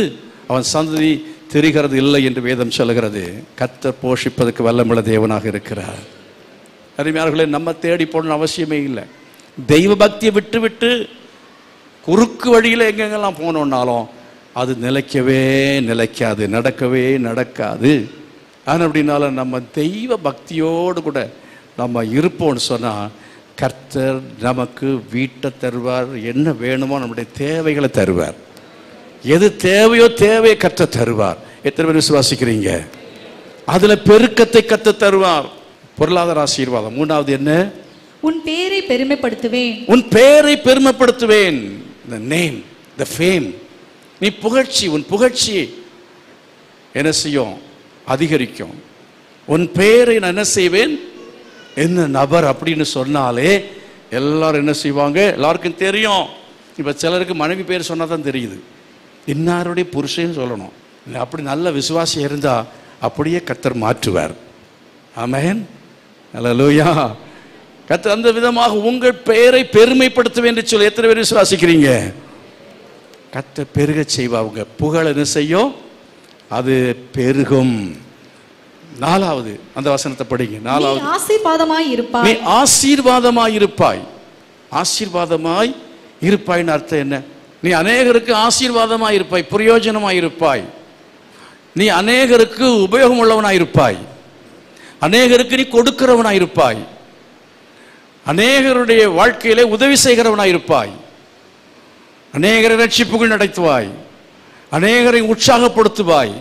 அவன் சந்ததி தெரிகிறது இல்லை என்று வேதம் சொல்கிறது. கர்த்தர் போஷிப்பதற்கு வல்லமுள்ள தேவனாக இருக்கிறார். அருமையானவர்களே, நம்ம தேடி போடணும் அவசியமே இல்லை. தெய்வ பக்தியை விட்டு குறுக்கு வழியில் எங்கெங்கெல்லாம் போனோம்னாலும் அது நிலைக்காது, நடக்கவே நடக்காது. ஆனால் அப்படின்னால நம்ம தெய்வ பக்தியோடு கூட நம்ம இருப்போம்னு சொன்னால் கர்த்தர் நமக்கு வீட்டை தருவார், என்ன வேணுமோ நம்முடைய தேவைகளை தருவார். எது தேவையோ தேவையை கர்த்தர் தருவார். எத்தனை பேர் விசுவாசிக்கிறீங்க? அதில் பெருக்கத்தை கர்த்தர் தருவார். பொருளாதார ஆசீர்வாதம். மூணாவது என்ன? உன் பேரை பெருமைப்படுத்துவேன். உன் பேரை பெருமைப்படுத்துவேன். the name, the fame. நீ புகழ்ச்சி, உன் புகழ்ச்சி என்ன செய்யும்? அதிகரிக்கும். உன் பேரை நான் என்ன செய்வேன்? என்ன நபர் அப்படின்னு சொன்னாலே எல்லாரும் என்ன செய்வாங்க? எல்லாருக்கும் தெரியும். இப்போ சிலருக்கு மனைவி பேர் சொன்னால் தான் தெரியுது. இன்னாருடைய புருஷன்னு சொல்லணும். அப்படி நல்ல விசுவாசி இருந்தால் அப்படியே கர்த்தர் மாற்றுவார். ஆமென், அல்லேலூயா. கர்த்தர் அந்த விதமாக உங்கள் பெயரை பெருமைப்படுத்துவேன் என்று சொல்லி எத்தனை பேர் விசுவாசிக்கிறீங்க? கர்த்தர் பெருக செய்வா. உங்க புகழ் என்ன செய்யும்? அது பெருகும். நாலாவது அந்த வசனத்தை படிங்க. நாலாவது, நீ ஆசீர்வாதமாய் இருப்பாய். நீ ஆசீர்வாதமாய் இருப்பாய். ஆசீர்வாதமாய் இருப்பாய்னு அர்த்தம் என்ன? நீ அநேகருக்கு ஆசீர்வாதமாய் இருப்பாய், பிரயோஜனமாய் இருப்பாய். நீ அநேகருக்கு உபயோகம் உள்ளவனாய் இருப்பாய். அநேகருக்கு நீ கொடுக்கிறவனாய் இருப்பாய். அநேகருடைய வாழ்க்கையிலே உதவி செய்கிறவனாய் இருப்பாய். அநேகரை ரட்சிப்புகள் நடத்துவாய். அநேகரை உற்சாகப்படுத்துவாய்.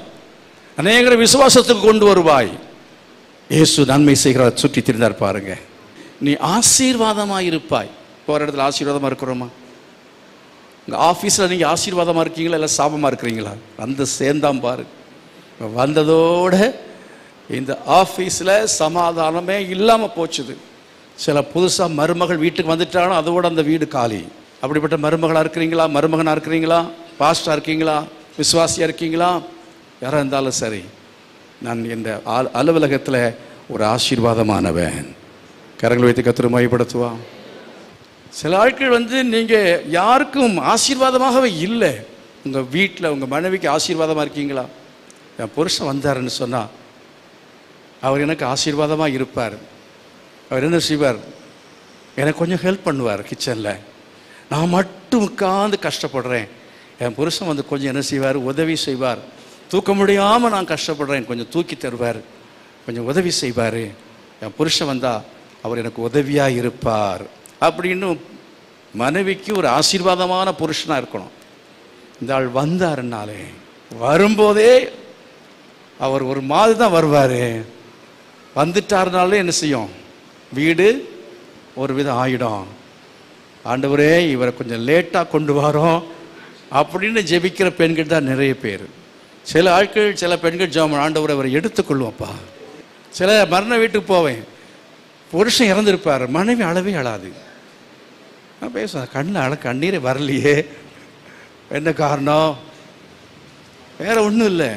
அநேகரை விசுவாசத்துக்கு கொண்டு வருவாய். இயேசு நன்மை செய்கிறார். சுற்றி திரிந்தார் பாருங்க. நீ ஆசீர்வாதமாய் இருப்பாய். போகிற இடத்துல ஆசீர்வாதமாக இருக்கிறோமா? உங்கள் ஆஃபீஸில் நீங்கள் ஆசீர்வாதமாக இருக்கீங்களா இல்லை சாபமாக இருக்கிறீங்களா? வந்து சேர்ந்தாம் பாரு. வந்ததோட இந்த ஆஃபீஸில் சமாதானமே இல்லாமல் போச்சுது. சில புதுசாக மருமகள் வீட்டுக்கு வந்துட்டாலும் அதோட அந்த வீடு காலி. அப்படிப்பட்ட மருமகளாக இருக்கிறீங்களா? மருமகனாக இருக்கிறீங்களா? பாஸ்டாக இருக்கீங்களா? விசுவாசியாக இருக்கீங்களா? யாராக இருந்தாலும் சரி, நான் இந்த அலுவலகத்தில் ஒரு ஆசீர்வாதமானவன். கரங்களை வைத்து கர்த்தரை மகிமைப்படுத்துவான். சில ஆட்கள் நீங்கள் யாருக்கும் ஆசீர்வாதமாகவே இல்லை. உங்கள் வீட்டில் உங்கள் மனைவிக்கு ஆசீர்வாதமாக இருக்கீங்களா? என் புருஷன் வந்தாருன்னு சொன்னால் அவர் எனக்கு ஆசீர்வாதமாக இருப்பார். அவர் என்ன செய்வார்? எனக்கு கொஞ்சம் ஹெல்ப் பண்ணுவார் கிச்சனில். நான் மட்டும் உட்காந்து கஷ்டப்படுறேன், என் புருஷன் கொஞ்சம் என்ன செய்வார்? உதவி செய்வார். தூக்க முடியாமல் நான் கஷ்டப்படுறேன், கொஞ்சம் தூக்கி தருவார், கொஞ்சம் உதவி செய்வார். என் புருஷன் வந்தால் அவர் எனக்கு உதவியாக இருப்பார் அப்படின்னு மனைவிக்கு ஒரு ஆசீர்வாதமான புருஷனாக இருக்கணும். இந்த ஆள் வந்தாருன்னாலே வரும்போதே அவர் ஒரு மாதிரி தான் வருவார். வந்துட்டாருனாலே என்ன செய்யும்? வீடு ஒரு விதம் ஆகிடும். ஆண்டவரே இவரை கொஞ்சம் லேட்டாக கொண்டு வரோம் அப்படின்னு ஜெபிக்கிற பெண்கள் தான் நிறைய பேர். சில ஆட்கள், சில பெண்கள் ஜெபம், ஆண்டவரை அவரை எடுத்துக்கொள்வோம்ப்பா. சில மரண வீட்டுக்கு போவேன், புருஷன் இறந்துருப்பார், மனைவி அழவே அழாது. நான் பேசுவேன், கண்ணில் கண்ணீரே வரலையே, என்ன காரணம்? வேற ஒன்றும் இல்லை,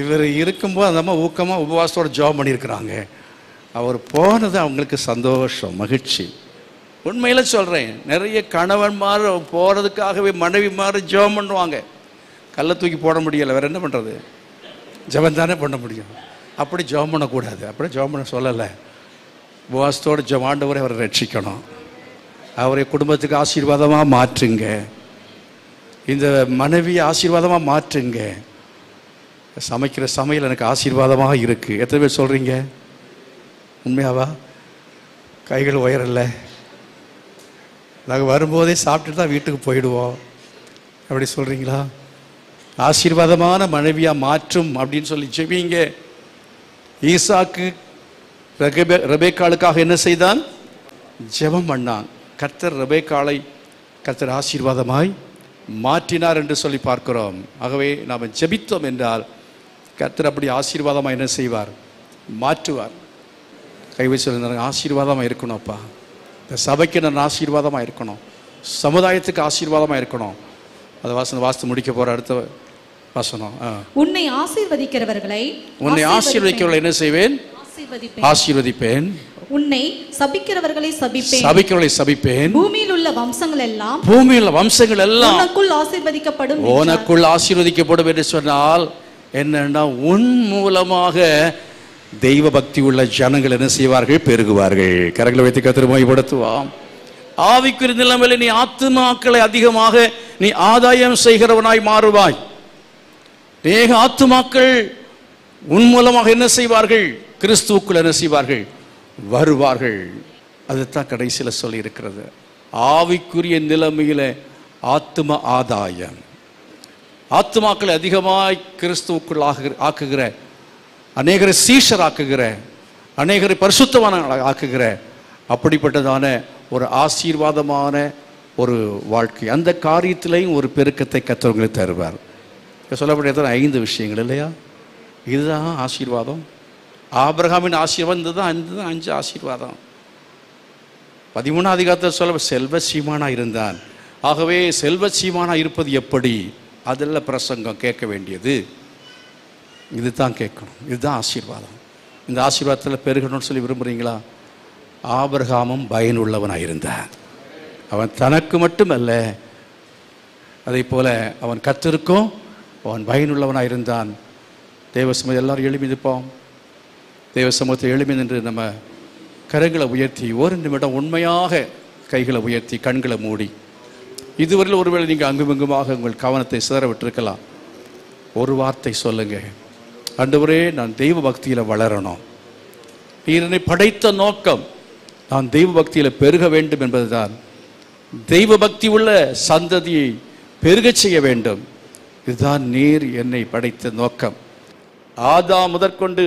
இவர் இருக்கும்போது அந்த அம்மா ஊக்கமாக உபவாசத்தோடு ஜெபம் பண்ணியிருக்கிறாங்க. அவர் போனது அவங்களுக்கு சந்தோஷம், மகிழ்ச்சி. உண்மையில் சொல்கிறேன், நிறைய கணவன்மார் போகிறதுக்காகவே மனைவிமார் ஜெபம் பண்ணுவாங்க. கல்லை தூக்கி போட முடியலை, வேறு என்ன பண்ணுறது? ஜெபம் தானே பண்ண முடியும். அப்படி ஜெபம் பண்ணக்கூடாது. அப்படி ஜெபம் பண்ண சொல்லலை. உபவாசத்தோடு ஜெபம், ஆண்டவரை அவரை ரட்சிக்கணும், அவரை குடும்பத்துக்கு ஆசீர்வாதமாக மாற்றுங்க, இந்த மனைவியை ஆசீர்வாதமாக மாற்றுங்க. சமைக்கிற சமையல் எனக்கு ஆசீர்வாதமாக இருக்குது. எத்தனை பேர் சொல்கிறீங்க? உண்மையாவா? கைகள் உயரல. நாங்கள் வரும்போதே சாப்பிட்டுட்டு தான் வீட்டுக்கு போயிடுவோம். அப்படி சொல்கிறீங்களா? ஆசீர்வாதமான மனைவியாக மாற்றும் அப்படின்னு சொல்லி ஜெபிங்க. ஈசாக்கு ரெபேக்காளுக்காக என்ன செய்தான்? ஜெபம் பண்ணான். கர்த்தர் ரெபேக்காளை கர்த்தர் ஆசீர்வாதமாய் மாற்றினார் என்று சொல்லி பார்க்கிறோம். ஆகவே நாம் ஜெபித்தோம் என்றால் கர்த்தர் அப்படி ஆசீர்வாதமாக என்ன செய்வார்? மாற்றுவார். கைவை சொல்லுங்க, ஆசீர்வாதமாக இருக்கணும்ப்பா. இந்த சபைக்கு நான் ஆசீர்வாதமாக இருக்கணும், சமுதாயத்துக்கு ஆசீர்வாதமாக இருக்கணும். அதை வாசனை முடிக்க போகிற அடுத்த வசனம். உன்னை ஆசீர்வதிக்கிறவர்களை என்ன செய்வேன்? ஆசீர்வதிப்பேன். உன்னை சபிக்கிறவர்களை சபிப்பேன். பூமியில் உள்ள வம்சங்கள் எல்லாம் உனக்குள் ஆசீர்வதிக்கப்படும் என்று சொன்னால் என்னன்னா, உன் மூலமாக தெய்வ பக்தி உள்ள ஜனங்கள் என்ன செய்வார்கள்? பெருகுவார்கள். கரங்களை வைத்து கர்த்தரை மகிமைப்படுத்துவோம். ஆவிக்குரிய நிலைமையில நீ ஆத்துமாக்களை அதிகமாக நீ ஆதாயம் செய்கிறவனாய் மாறுவாய். அநேக ஆத்துமாக்கள் உன் மூலமாக என்ன செய்வார்கள்? கிறிஸ்துவுக்குள் என்ன செய்வார்கள்? வருவார்கள். அதுதான் கடைசியில் சொல்லி இருக்கிறது. ஆவிக்குரிய நிலைமையில ஆத்தும ஆதாயம், ஆத்துமாக்களை அதிகமாய் கிறிஸ்துவுக்குள் ஆக்குகிற, அநேகரை சீஷர் ஆக்குகிற, அநேகரை பரிசுத்தமான ஆக்குகிற அப்படிப்பட்டதான ஒரு ஆசீர்வாதமான ஒரு வாழ்க்கை. அந்த காரியத்திலையும் ஒரு பெருக்கத்தை கர்த்தர் தருவார். சொல்லப்பட்ட 5 விஷயங்கள் இல்லையா? இதுதான் ஆசீர்வாதம். ஆபிரகாமின் ஆசீர்வாதம் இதுதான் 5 ஆசீர்வாதம். 13ஆம் அதிகாரத்தில் சொல்ல செல்வ சீமானா இருந்தான். ஆகவே செல்வ சீமானா இருப்பது எப்படி? அதெல்லாம் பிரசங்கம் கேட்க வேண்டியது இதுதான் கேட்கணும். இதுதான் ஆசீர்வாதம். இந்த ஆசீர்வாதத்தில் பெருகணும்னு சொல்லி விரும்புகிறீங்களா? ஆபிரகாமும் பயனுள்ளவனாக இருந்தான். அவன் தனக்கு மட்டுமல்ல, அதே போல அவன் கர்த்தருக்கும் அவன் பயனுள்ளவனாக இருந்தான். தேவ சமூகத்தை எல்லாரும் எழுப்பி நிற்போம். தேவ சமூகத்தை எழுப்பி நின்று நம்ம கரங்களை உயர்த்தி ஒரு நிமிடம் உண்மையாக கைகளை உயர்த்தி கண்களை மூடி, இதுவரையில் ஒருவேளை நீங்கள் அங்குமிங்குமாக உங்கள் கவனத்தை சிதற விட்டிருக்கலாம். ஒரு வார்த்தை சொல்லுங்க, ஆண்டவரே நான் தெய்வ பக்தியில் வளரணும். நீர் என்னை படைத்த நோக்கம் நான் தெய்வ பக்தியில் பெருக வேண்டும் என்பதுதான். தெய்வ பக்தி உள்ள சந்ததியை பெருகச் செய்ய வேண்டும். இதுதான் நீர் என்னை படைத்த நோக்கம். ஆதாம் முதற்கொண்டு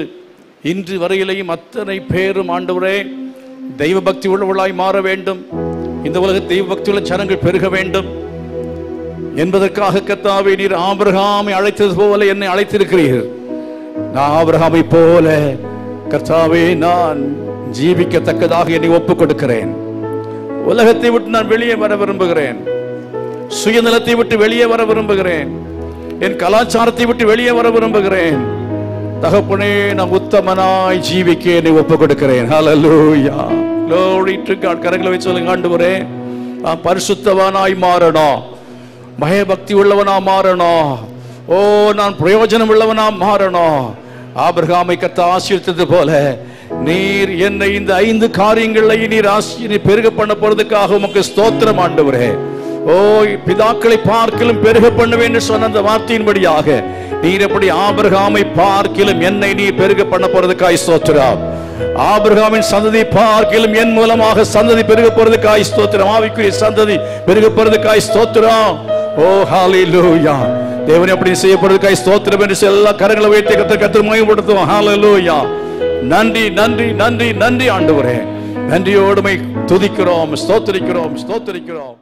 இன்று வரையிலேயும் அத்தனை பேரும் ஆண்டவரே தெய்வ பக்தி உள்ளவர்களாய் மாற வேண்டும், இந்த உலக தெய்வ பக்தி உள்ள ஜனங்கள் பெருக வேண்டும் என்பதற்காக கர்த்தாவே நீர் ஆபிரகாமை அழைத்தது போல என்னை அழைத்திருக்கிறீர்கள். நான் ஆபிரகாமை போல கர்த்தாவே நான் ஜீவிக்கத்தக்கதாக என்னை ஒப்புக் கொடுக்கிறேன். உலகத்தை விட்டு நான் வெளியே வர விரும்புகிறேன். சுயநலத்தை விட்டு வெளியே வர விரும்புகிறேன். என் கலாச்சாரத்தை விட்டு வெளியே வர விரும்புகிறேன். தகப்பனே நான் உத்தமனாய் ஜீவிக்க என்னை ஒப்புக் கொடுக்கிறேன். ஹல்லேலூயா, glory to God. கரங்களை வச்சு சொல்லுங்க, ஆண்டவரே நான் பரிசுத்தவானாய் மாறணும், பயபக்தி உள்ளவனா மாறணும். ஓ நான் பிரயோஜனம் உள்ளவனா மாறணும். ஆபிரகாமை கர்த்தர் ஆசீர்வதித்தது போல நீர் என்னை இந்த 5 காரியங்களை நீர் பெருக பண்ண போறதுக்காக உமக்கு ஸ்தோத்திரம் ஆண்டவரே. ஓ பிதாக்களை பார்க்கிலும் பெருக பண்ணுவேன் என்று சொன்ன அந்த வார்த்தையின்படியாக நீர் எப்படி ஆபிரகாமை பார்க்கிலும் என்னை நீ பெருக பண்ண போறதுக்காய் ஸ்தோத்திரம். ஆபிரகாமின் சந்ததி பார்க்கிலும் என் மூலமாக சந்ததி பெருக போறதுக்காய் ஸ்தோத்திரம். ஆவிக்குரிய சந்ததி பெருக போறதுக்காய் ஸ்தோத்திரம். ஓ ஹல்லேலூயா. தேவனே அப்படி செய்ய போறதுக்காய் ஸ்தோத்திரம் என்று எல்லா கரங்களை உயர்த்தி கர்த்தர் மகிமைப்படுத்துவோம். ஹல்லேலூயா. நன்றி நன்றி நன்றி நன்றி ஆண்டவரே. நன்றியோடுமை துதிக்கிறோம், ஸ்தோத்திரிக்கிறோம், ஸ்தோத்திரிக்கிறோம்.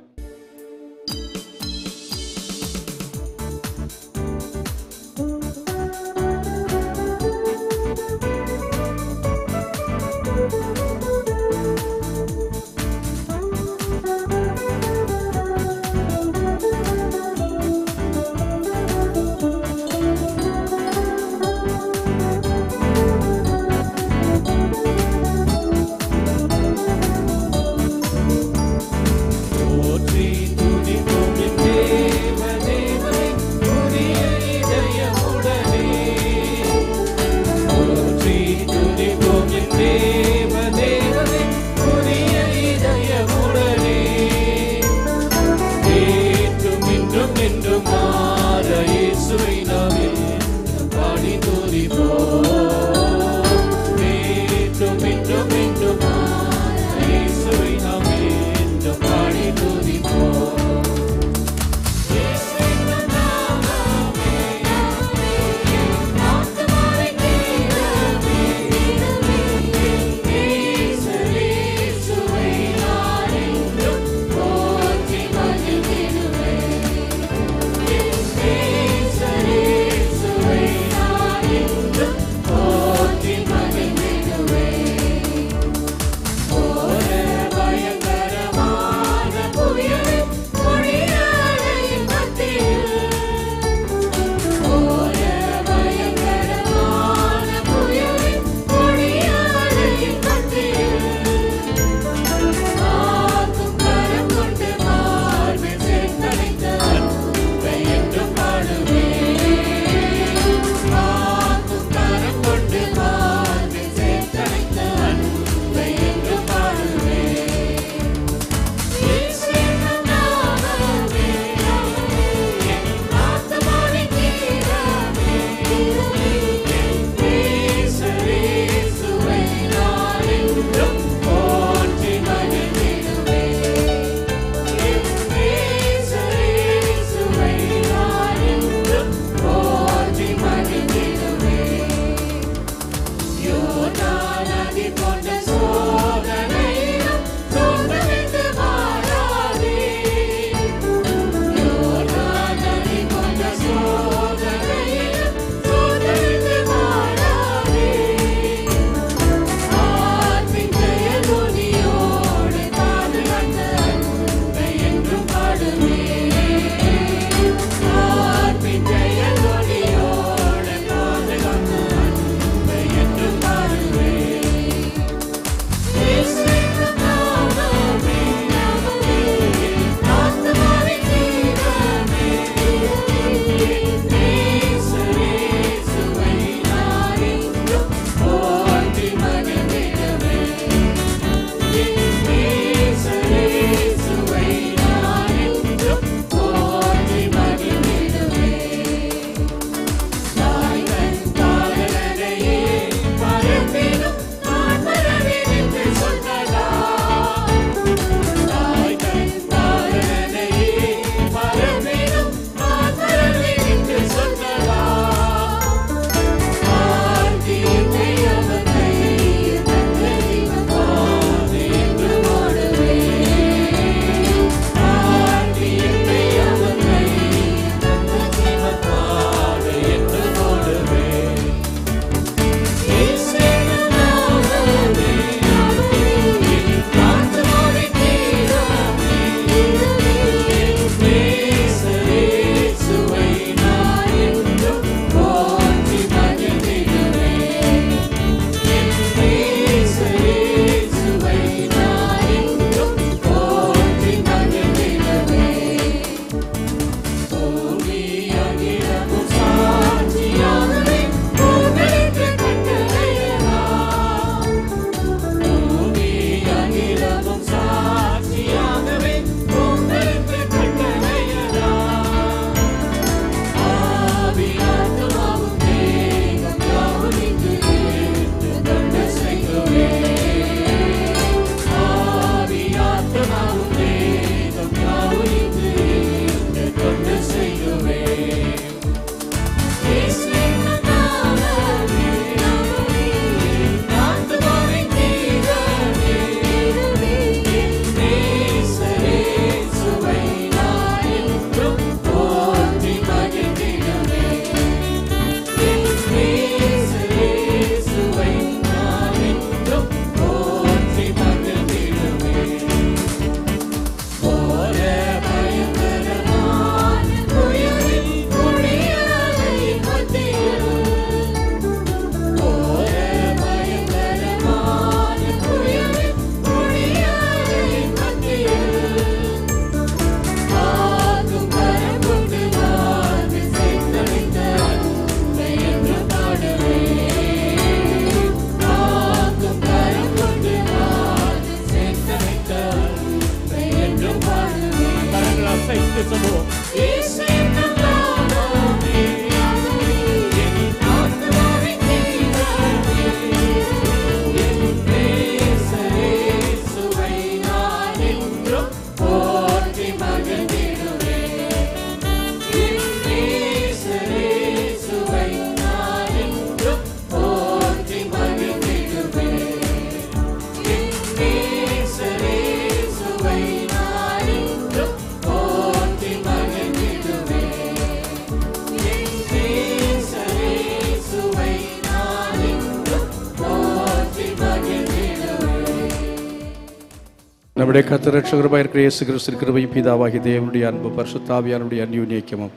நம்முடைய கர்த்தர் ரட்சகருமாய் இருக்கிற இயேசு கிறிஸ்து கிருபையும் பிதாவாகிய தேவனுடைய அன்பு பரிசுத்தாவியானுடைய அந்யோன்யமும்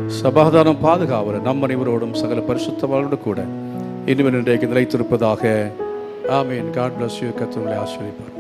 சமாதானம் பாதுகாவல நம் அனைவரோடும் சகல பரிசுத்தவாளோடு கூட இன்னும் இன்றைக்கு நிலைத்திருப்பதாக. ஆமீன். God bless you. கர்த்தர் உங்களை ஆசீர்வதிப்பார்.